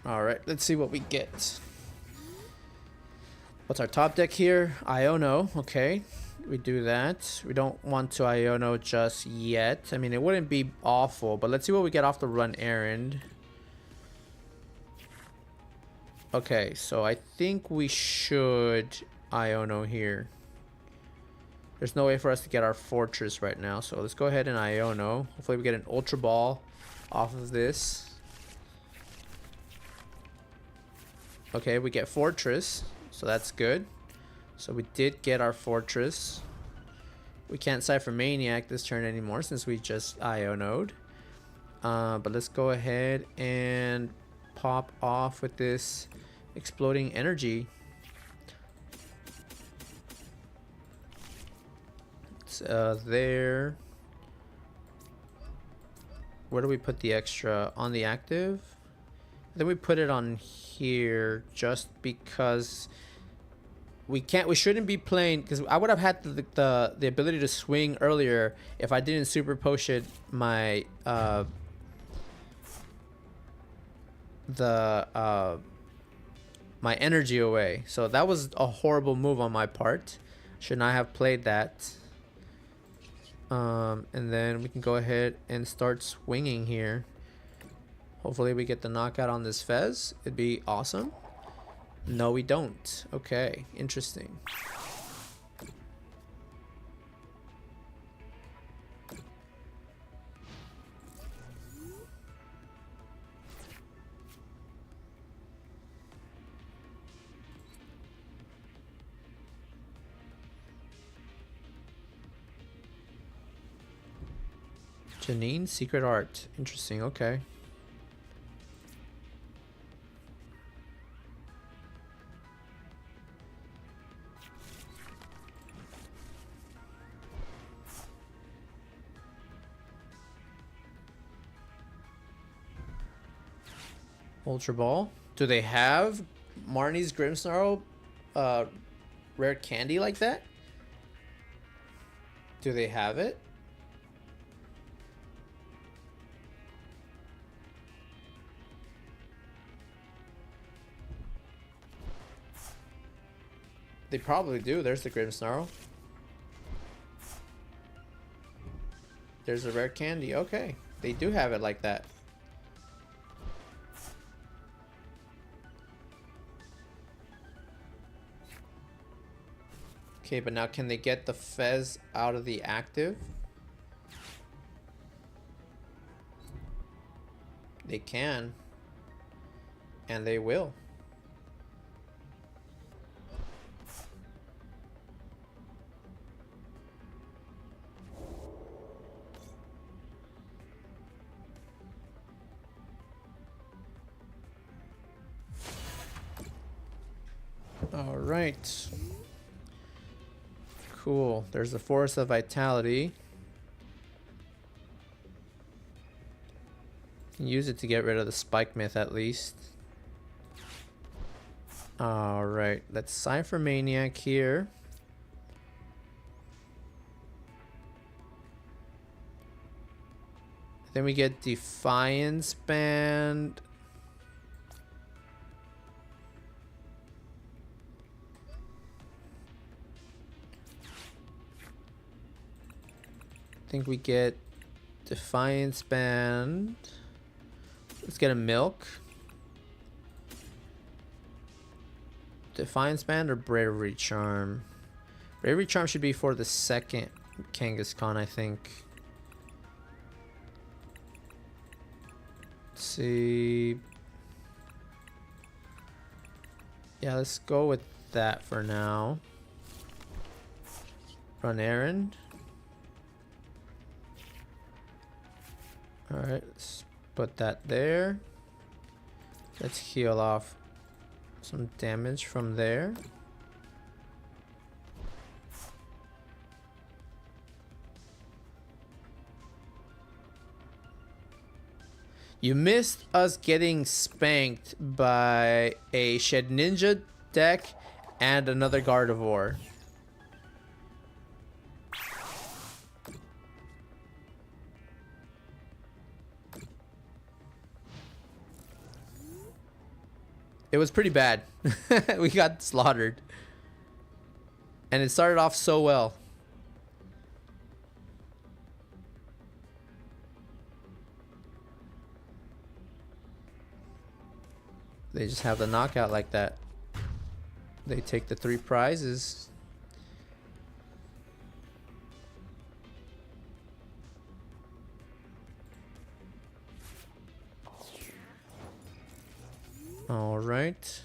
Alright, let's see what we get. What's our top deck here? Iono, okay. We do that. We don't want to Iono just yet. I mean, it wouldn't be awful, but let's see what we get off the run errand. Okay, so I think we should Iono here. There's no way for us to get our Fortress right now, so let's go ahead and Iono. Hopefully we get an Ultra Ball off of this. Okay, we get Fortress, so that's good. So we did get our Fortress. We can't Cypher Maniac this turn anymore since we just Iono'd. But let's go ahead and pop off with this Exploding Energy. It's there. Where do we put the extra? On the active? Then we put it on here just because we shouldn't be playing, because I would have had the ability to swing earlier if I didn't super potion my my energy away. So that was a horrible move on my part. Should not have played that. And then we can go ahead and start swinging here. Hopefully we get the knockout on this Fez. It'd be awesome. No, we don't. Okay, interesting. Janine's Secret Art. Interesting, okay. Ultra Ball. Do they have Marnie's Grimmsnarl rare candy like that? Do they have it? They probably do. There's the Grimmsnarl. There's a rare candy. Okay. They do have it like that. Okay, but now can they get the Fez out of the active? They can. And they will. All right. Cool. There's the Force of Vitality. Use it to get rid of the Spike Myth at least. All right. Let's Cypher Maniac here. Then we get Defiance Band. I think we get Defiance Band. Let's get a Milk. Defiance Band or Bravery Charm? Bravery Charm should be for the second Kangaskhan, I think. Let's see. Yeah, let's go with that for now. Run errand. Alright, let's put that there. Let's heal off some damage from there. You missed us getting spanked by a Shed Ninja deck and another Gardevoir. It was pretty bad. We got slaughtered. And it started off so well. They just have the knockout like that. They take the 3 prizes. All right.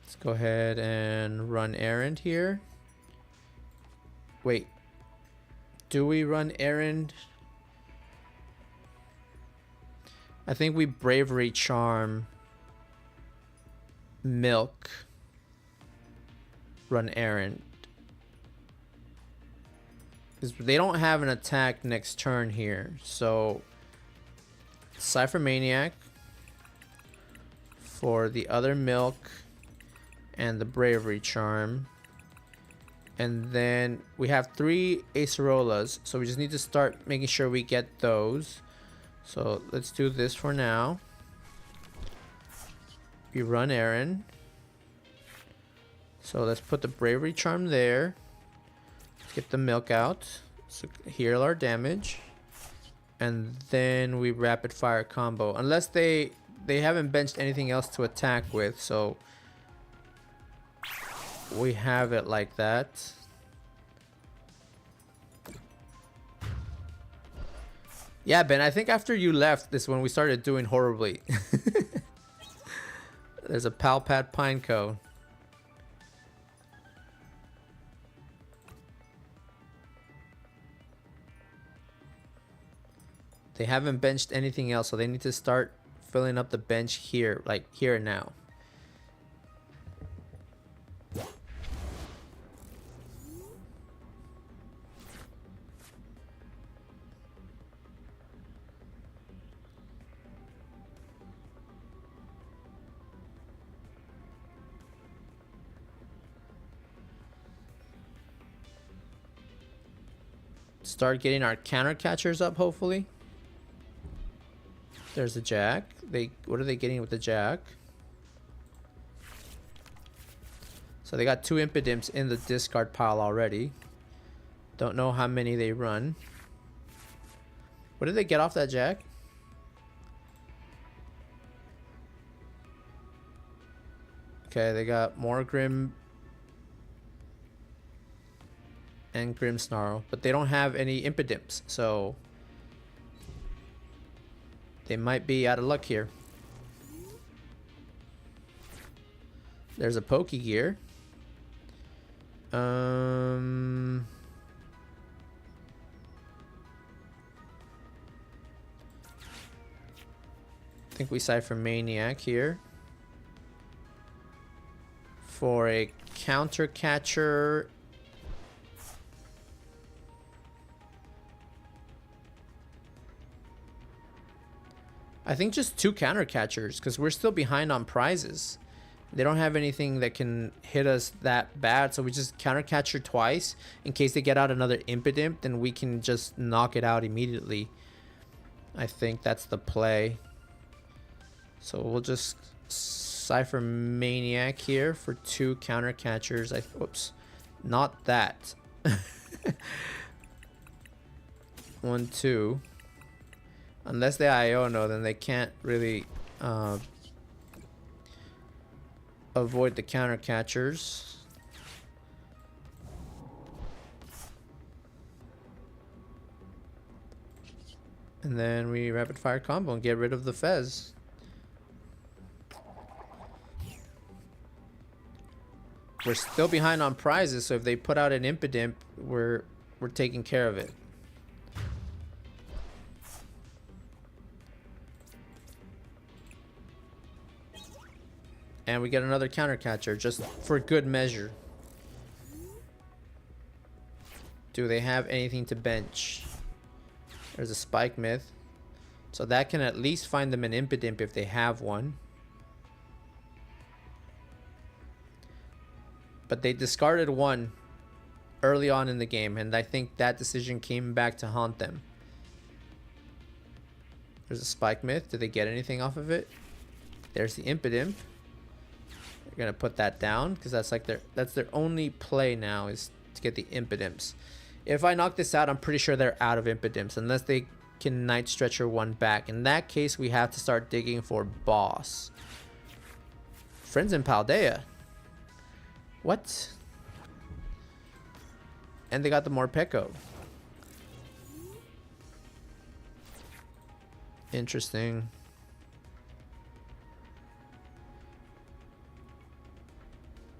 Let's go ahead and run errand here. Wait. Do we run errand? I think we Bravery Charm, Milk, run errand. Because they don't have an attack next turn here. So Cypher Maniac for the other Milk and the Bravery Charm. And then we have 3 Acerolas, so we just need to start making sure we get those. So let's do this for now. We run errand. So let's put the Bravery Charm there. Let's get the Milk out. So heal our damage. And then we rapid fire combo. Unless they haven't benched anything else to attack with, so we have it like that. Yeah, Ben, I think after you left is when we started doing horribly. There's a Palpat Pineco. They haven't benched anything else, so they need to start filling up the bench here, like here and now. Start getting our counter catchers up, hopefully. There's a Jack. What are they getting with the Jack? So they got 2 Impidimps in the discard pile already. Don't know how many they run. What did they get off that Jack? Okay, they got more Grim and Grim Snarl, but they don't have any Impidimps, so they might be out of luck here. There's a Pokegear. I think we Cypher Maniac here for a counter catcher. I think just 2 counter catchers because we're still behind on prizes. They don't have anything that can hit us that bad, so we just counter catcher twice in case they get out another Impidimp, then we can just knock it out immediately. I think that's the play. So we'll just Cypher Maniac here for 2 counter catchers. Whoops, not that. 1, 2. Unless they Iono, then they can't really avoid the counter catchers. And then we rapid fire combo and get rid of the Fez. We're still behind on prizes, so if they put out an Impidimp, we're taking care of it. And we get another counter catcher just for good measure. Do they have anything to bench? There's a Spike Myth. So that can at least find them an Impidimp if they have one. But they discarded one early on in the game, and I think that decision came back to haunt them. There's a Spike Myth. Did they get anything off of it? There's the Impidimp. They're gonna put that down because that's like their only play now is to get the Impidimps. If I knock this out, I'm pretty sure they're out of Impidimps unless they can Night Stretcher one back. In that case, we have to start digging for boss. Friends in Paldea. What? And they got the Morpeko. Interesting.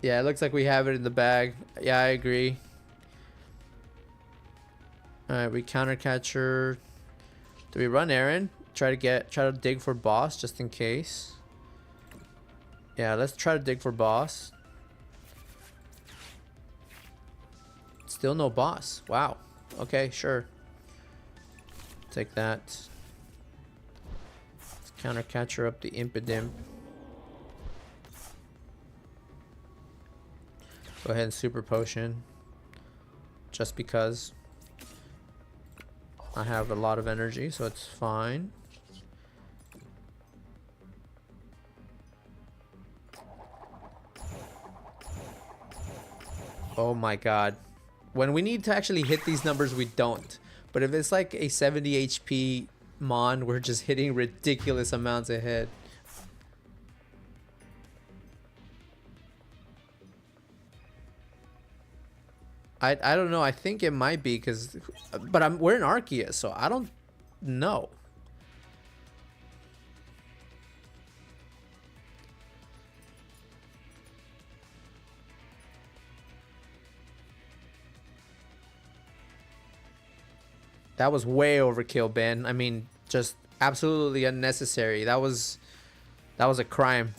Yeah, it looks like we have it in the bag. Yeah, I agree. Alright, we counter catcher. Do we run Aaron? Try to dig for boss just in case. Yeah, let's try to dig for boss. Still no boss. Wow. Okay, sure. Take that. Let's counter catcher up the Impidimp. Go ahead and super potion. Just because I have a lot of energy, so it's fine. Oh my god. When we need to actually hit these numbers, we don't. But if it's like a 70 HP Mon, we're just hitting ridiculous amounts ahead. I don't know. I think it might be because, but we're in Arceus, so I don't know. That was way overkill, Ben. I mean, just absolutely unnecessary. That was a crime.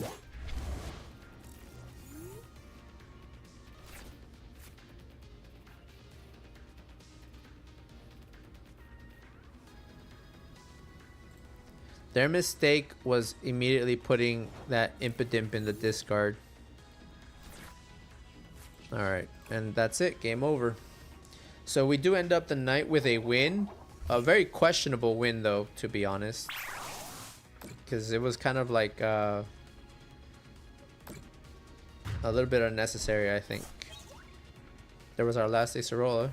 Their mistake was immediately putting that Impidimp in the discard. Alright, and that's it. Game over. So we do end up the night with a win. A very questionable win, though, to be honest. Because it was kind of like a little bit unnecessary, I think. There was our last Acerola.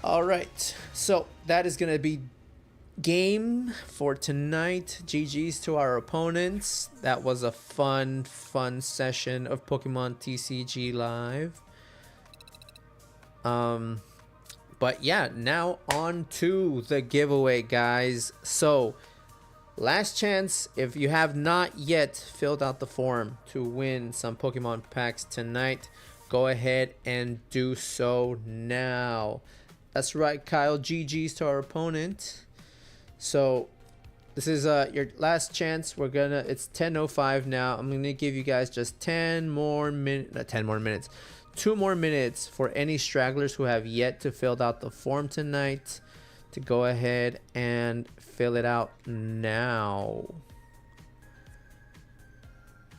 Alright, so that is going to be game for tonight. GG's to our opponents. That was a fun session of Pokemon TCG Live. But yeah, now on to the giveaway, guys. So last chance, if you have not yet filled out the form to win some Pokemon packs tonight, go ahead and do so now. That's right, Kyle. GG's to our opponent. So this is your last chance. It's 10:05 now. I'm gonna give you guys just 2 more minutes for any stragglers who have yet to fill out the form tonight to go ahead and fill it out now.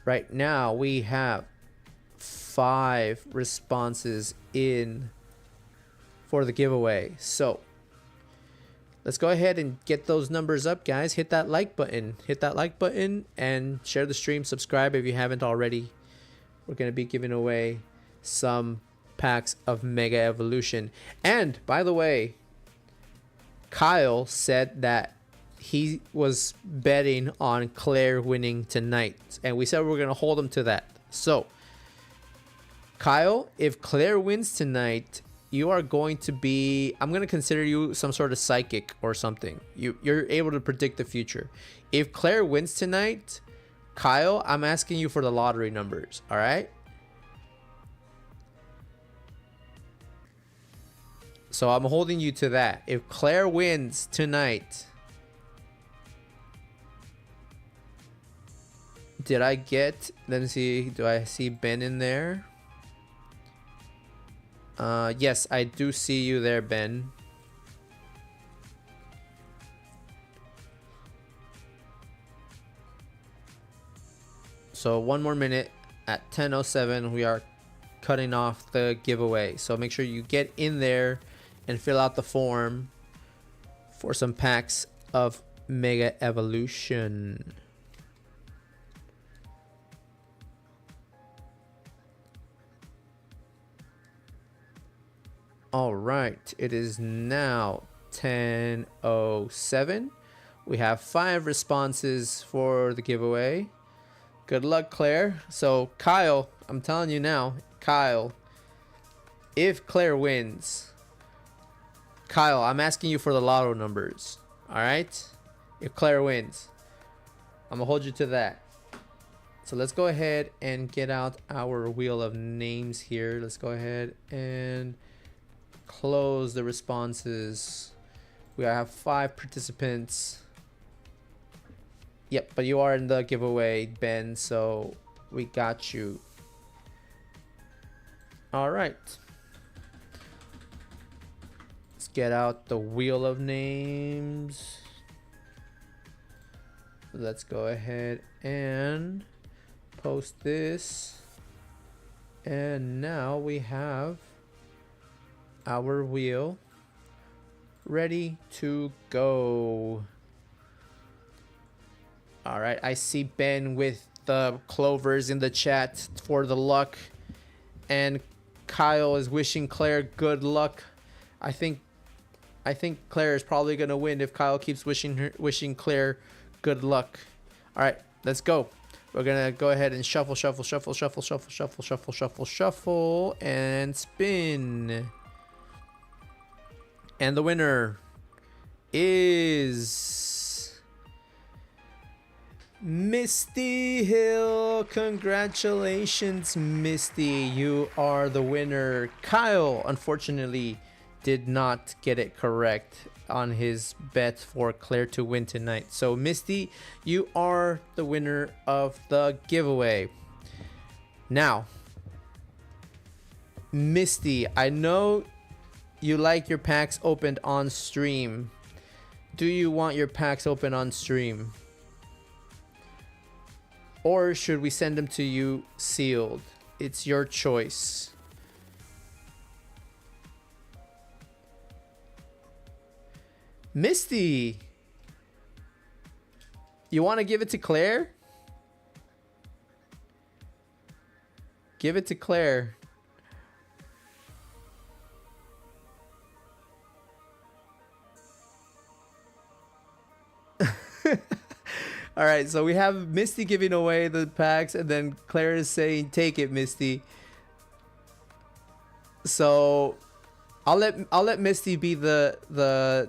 Right now we have 5 responses in for the giveaway. So let's go ahead and get those numbers up, guys. Hit that like button. And share the stream. Subscribe if you haven't already. We're going to be giving away some packs of Mega Evolution. And by the way, Kyle said that he was betting on Claire winning tonight. And we said we're going to hold him to that. So, Kyle, if Claire wins tonight, you are going to be, I'm going to consider you some sort of psychic or something. You're able to predict the future. If Claire wins tonight, Kyle, I'm asking you for the lottery numbers. All right. So I'm holding you to that. If Claire wins tonight, let me see, do I see Ben in there? Yes, I do see you there, Ben. So 1 more minute. At 10:07, we are cutting off the giveaway. So make sure you get in there and fill out the form for some packs of Mega Evolution. All right, it is now 10:07. We have 5 responses for the giveaway. Good luck, Claire. So Kyle, I'm telling you now, Kyle, if Claire wins, Kyle, I'm asking you for the lotto numbers. All right, if Claire wins, I'm gonna hold you to that. So let's go ahead and get out our wheel of names here. Let's go ahead and close the responses. We have 5 participants. Yep, but you are in the giveaway, Ben, so we got you. All right. Let's get out the wheel of names. Let's go ahead and post this. And now we have our wheel ready to go. All right, I see Ben with the clovers in the chat for the luck, and Kyle is wishing Claire good luck. I think Claire is probably gonna win if Kyle keeps wishing Claire good luck. All right, let's go. We're gonna go ahead and shuffle, and spin. And the winner is Misty Hill. Congratulations, Misty. You are the winner. Kyle, unfortunately, did not get it correct on his bet for Claire to win tonight. So, Misty, you are the winner of the giveaway. Now, Misty, I know you like your packs opened on stream. Do you want your packs open on stream? Or should we send them to you sealed? It's your choice. Misty, you want to give it to Claire? Give it to Claire. All right, so we have Misty giving away the packs, and then Claire is saying, "Take it, Misty." So I'll let Misty be the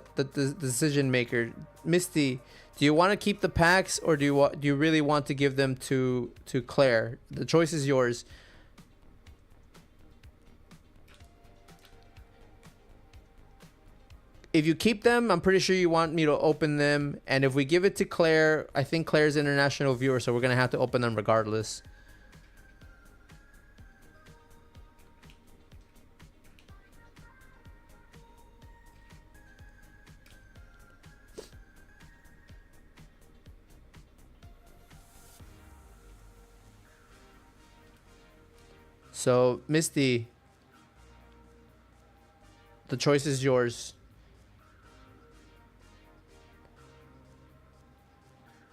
decision maker. Misty, do you want to keep the packs, or do you really want to give them to Claire? The choice is yours. If you keep them, I'm pretty sure you want me to open them. And if we give it to Claire, I think Claire's an international viewer, so we're going to have to open them regardless. So, Misty, the choice is yours.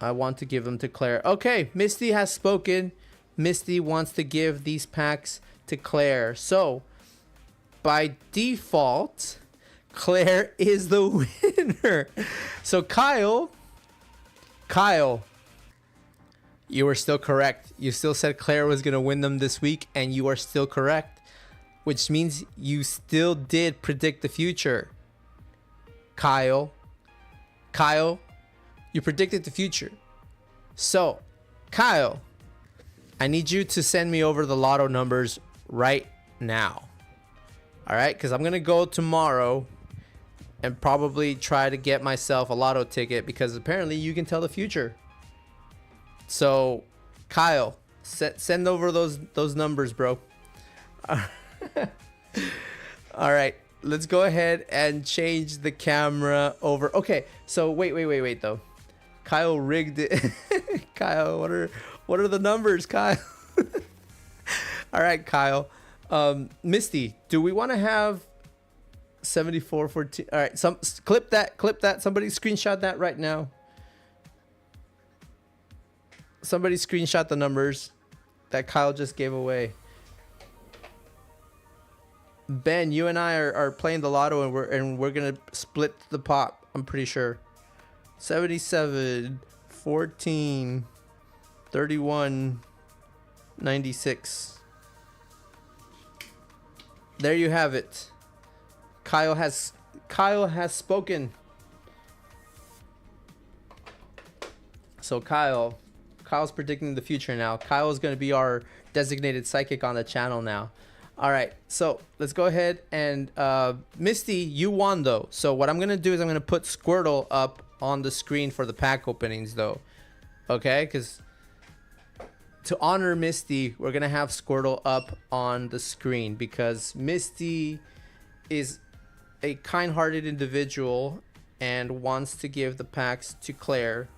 I want to give them to Claire. Okay, Misty has spoken. Misty wants to give these packs to Claire. So, by default, Claire is the winner. So, Kyle, you were still correct. You still said Claire was going to win them this week, and you are still correct, which means you still did predict the future. Kyle, you predicted the future. So, Kyle, I need you to send me over the lotto numbers right now. All right? Because I'm going to go tomorrow and probably try to get myself a lotto ticket, because apparently you can tell the future. So, Kyle, send over those numbers, bro. All right. Let's go ahead and change the camera over. Okay. So, wait, though. Kyle rigged it. Kyle, what are the numbers, Kyle? All right, Kyle. Misty, do we want to have 74-14? All right, clip that. Somebody screenshot that right now. Somebody screenshot the numbers that Kyle just gave away. Ben, you and I are playing the lotto, and we're gonna split the pot. I'm pretty sure. 77, 14, 31, 96. There you have it. Kyle has spoken. So Kyle's predicting the future now. Kyle is going to be our designated psychic on the channel now. All right, so let's go ahead and Misty, you won though. So what I'm going to do is I'm going to put Squirtle up on the screen for the pack openings though. Okay, because to honor Misty, we're going to have Squirtle up on the screen, because Misty is a kind-hearted individual and wants to give the packs to Claire.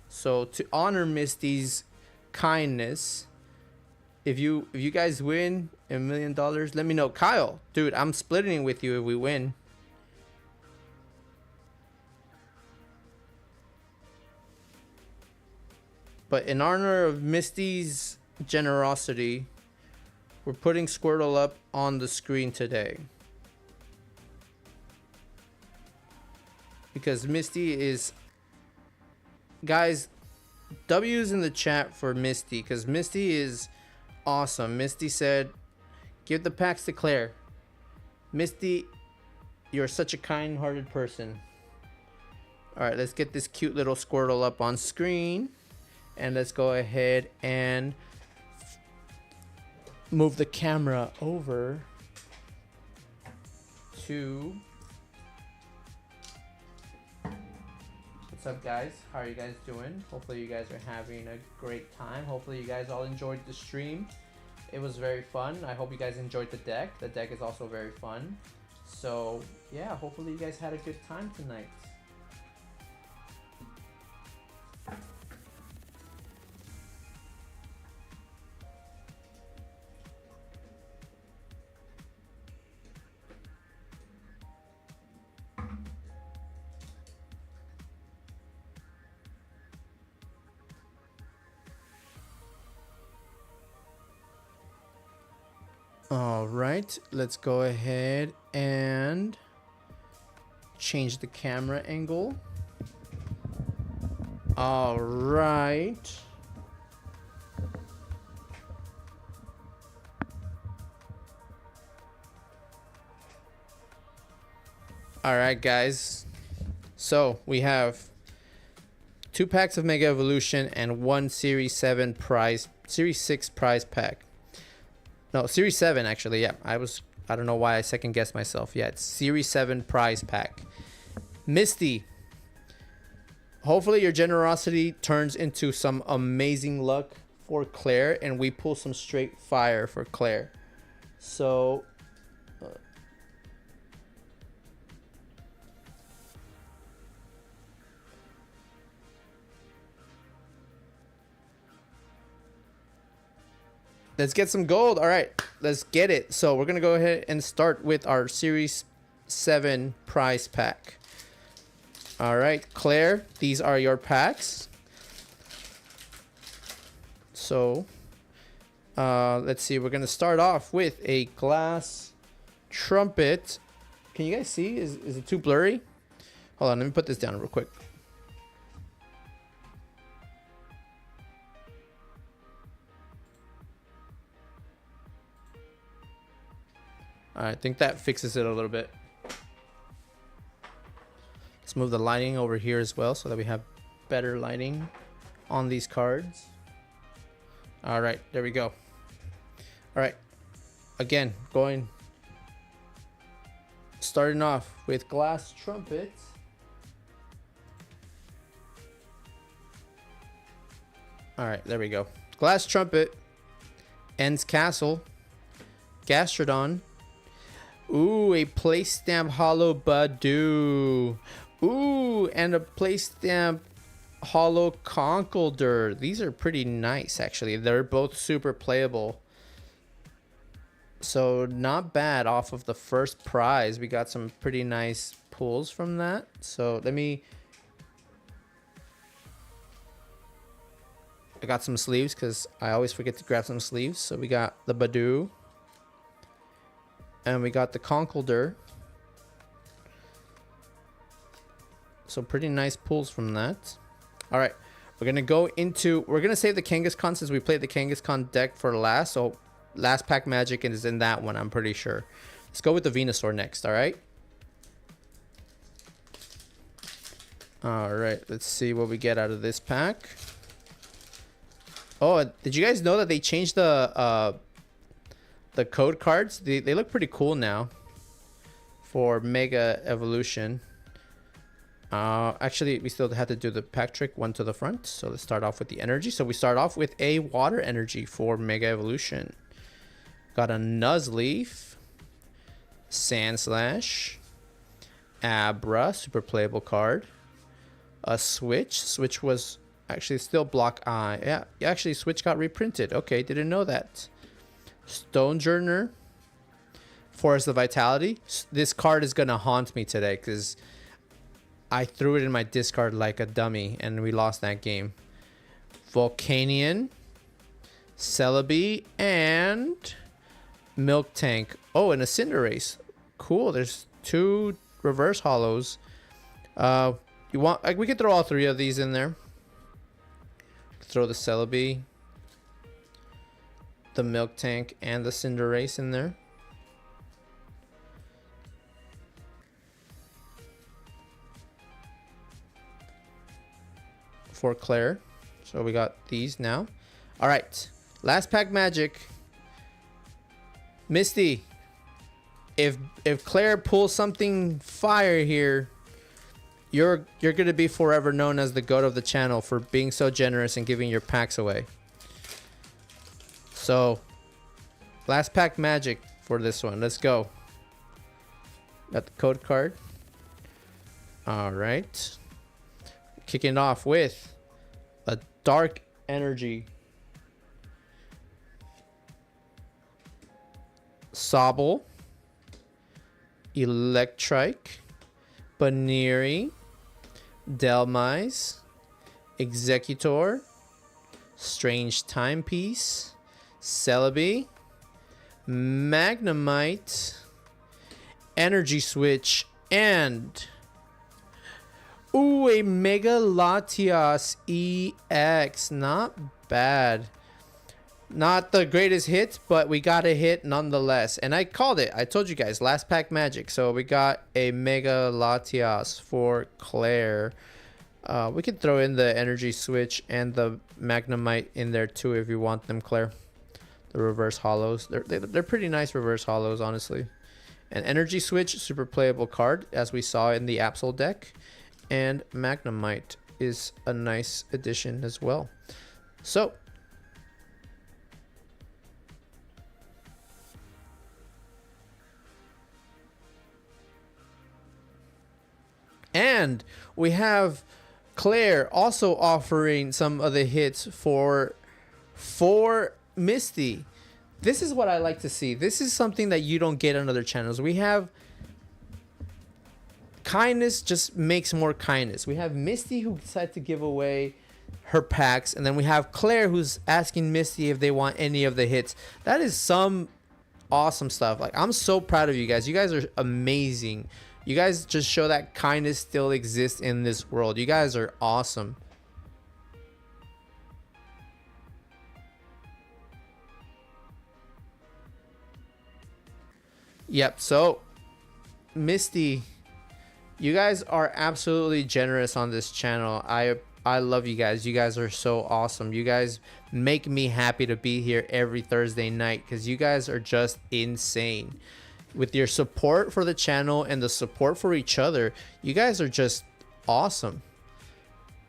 So to honor Misty's kindness, if you guys win $1 million, let me know. Kyle, dude, I'm splitting with you if we win. But in honor of Misty's generosity, we're putting Squirtle up on the screen today. Because Misty is... Guys, W's in the chat for Misty, because Misty is awesome. Misty said, give the packs to Claire. Misty, you're such a kind-hearted person. Alright, let's get this cute little Squirtle up on screen. And let's go ahead and move the camera over to... What's up, guys? How are you guys doing? Hopefully you guys are having a great time. Hopefully you guys all enjoyed the stream. It was very fun. I hope you guys enjoyed the deck. The deck is also very fun. So yeah, hopefully you guys had a good time tonight. All right, let's go ahead and change the camera angle. All right. All right, guys. So we have 2 packs of Mega Evolution and 1 Series 7 prize, Series 6 prize pack. No, Series 7 actually. Yeah, I don't know why I second guessed myself. Yeah, it's Series 7 prize pack. Misty. Hopefully your generosity turns into some amazing luck for Claire and we pull some straight fire for Claire. So let's get some gold. All right, let's get it. So we're going to go ahead and start with our Series 7 prize pack. All right, Claire, these are your packs. So let's see. We're going to start off with a glass trumpet. Can you guys see? Is it too blurry? Hold on, let me put this down real quick. I think that fixes it a little bit. Let's move the lighting over here as well so that we have better lighting on these cards. All right, there we go. All right, again, starting off with glass trumpets. All right, there we go. Glass trumpet, Ends Castle, Gastrodon. Ooh, a place stamp hollow Badoo. Ooh, and a place stamp hollow Conkeldurr. These are pretty nice, actually. They're both super playable. So not bad off of the first prize. We got some pretty nice pulls from that. So I got some sleeves because I always forget to grab some sleeves. So we got the Badoo. And we got the Conkeldurr. So pretty nice pulls from that. All right, we're gonna save the Kangaskhan since we played the Kangaskhan deck for last. So last pack magic is in that one, I'm pretty sure. Let's go with the Venusaur next. All right. All right, let's see what we get out of this pack. Oh, did you guys know that they changed the code cards? They look pretty cool now for Mega Evolution. Actually, we still have to do the pack trick one to the front. So let's start off with the energy. So we start off with a water energy for Mega Evolution. Got a Nuzleaf, Sandslash, Abra, super playable card. A Switch. Switch was actually still block eye. Yeah, actually Switch got reprinted. Okay, didn't know that. Stonejourner, Forest of Vitality. This card is gonna haunt me today because I threw it in my discard like a dummy and we lost that game. Volcanion, Celebi, and Milk Tank. Oh, and a Cinderace. Cool. There's 2 reverse hollows. You want? We could throw all 3 of these in there. Throw the Celebi, the Milk Tank, and the Cinderace in there. For Claire. So we got these now. All right. Last pack magic. Misty. If Claire pulls something fire here, you're going to be forever known as the goat of the channel for being so generous and giving your packs away. So, last pack magic for this one. Let's go. Got the code card. All right. Kicking off with a Dark Energy. Sobble. Electrike. Baneri. Delmise. Executor. Strange Timepiece. Celebi. Magnemite. Energy Switch. And... ooh, Ooh, a Mega Latias EX. Not bad. Not the greatest hit, but we got a hit nonetheless. And I called it. I told you guys, last pack magic. So we got a Mega Latias for Claire. We can throw in the energy switch and the Magnemite in there too if you want them, Claire. The reverse hollows. They're pretty nice reverse hollows, honestly. An energy switch, super playable card, as we saw in the Absol deck. And Magnemite is a nice addition as well. So and we have Claire also offering some of the hits for Misty. This is what I like to see. This is something that you don't get on other channels. We have kindness just makes more kindness. We have Misty who decided to give away her packs, and then we have Claire who's asking Misty if they want any of the hits. That is some awesome stuff. Like, I'm so proud of you guys. You guys are amazing. You guys just show that kindness still exists in this world. You guys are awesome. Yep, so Misty, you guys are absolutely generous on this channel. I love you guys. You guys are so awesome. You guys make me happy to be here every Thursday night because you guys are just insane. With your support for the channel and the support for each other, you guys are just awesome.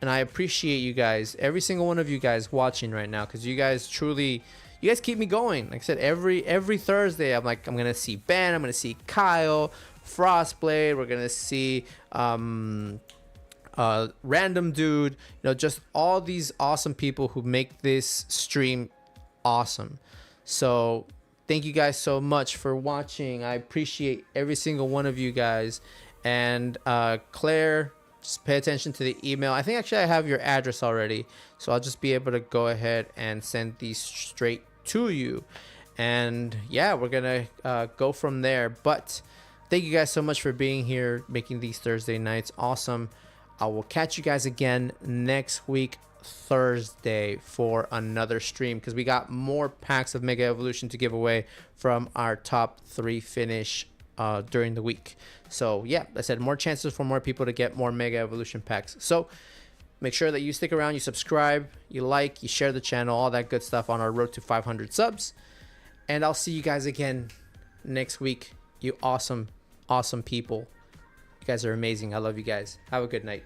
And I appreciate you guys, every single one of you guys watching right now, because you guys truly, you guys keep me going. Like I said, every Thursday, I'm gonna see Ben, I'm gonna see Kyle, Frostblade, we're gonna see Random Dude, you know, just all these awesome people who make this stream awesome. So thank you guys so much for watching. I appreciate every single one of you guys. And Claire, just pay attention to the email. I think actually I have your address already, so I'll just be able to go ahead and send these straight to you. And yeah, we're gonna go from there. But thank you guys so much for being here, making these Thursday nights awesome. I will catch you guys again next week, Thursday, for another stream, because we got more packs of Mega Evolution to give away from our top 3 finish during the week. So yeah, I said more chances for more people to get more Mega Evolution packs. So make sure that you stick around, you subscribe, you like, you share the channel, all that good stuff on our road to 500 subs. And I'll see you guys again next week. You awesome people. You guys are amazing. I love you guys. Have a good night.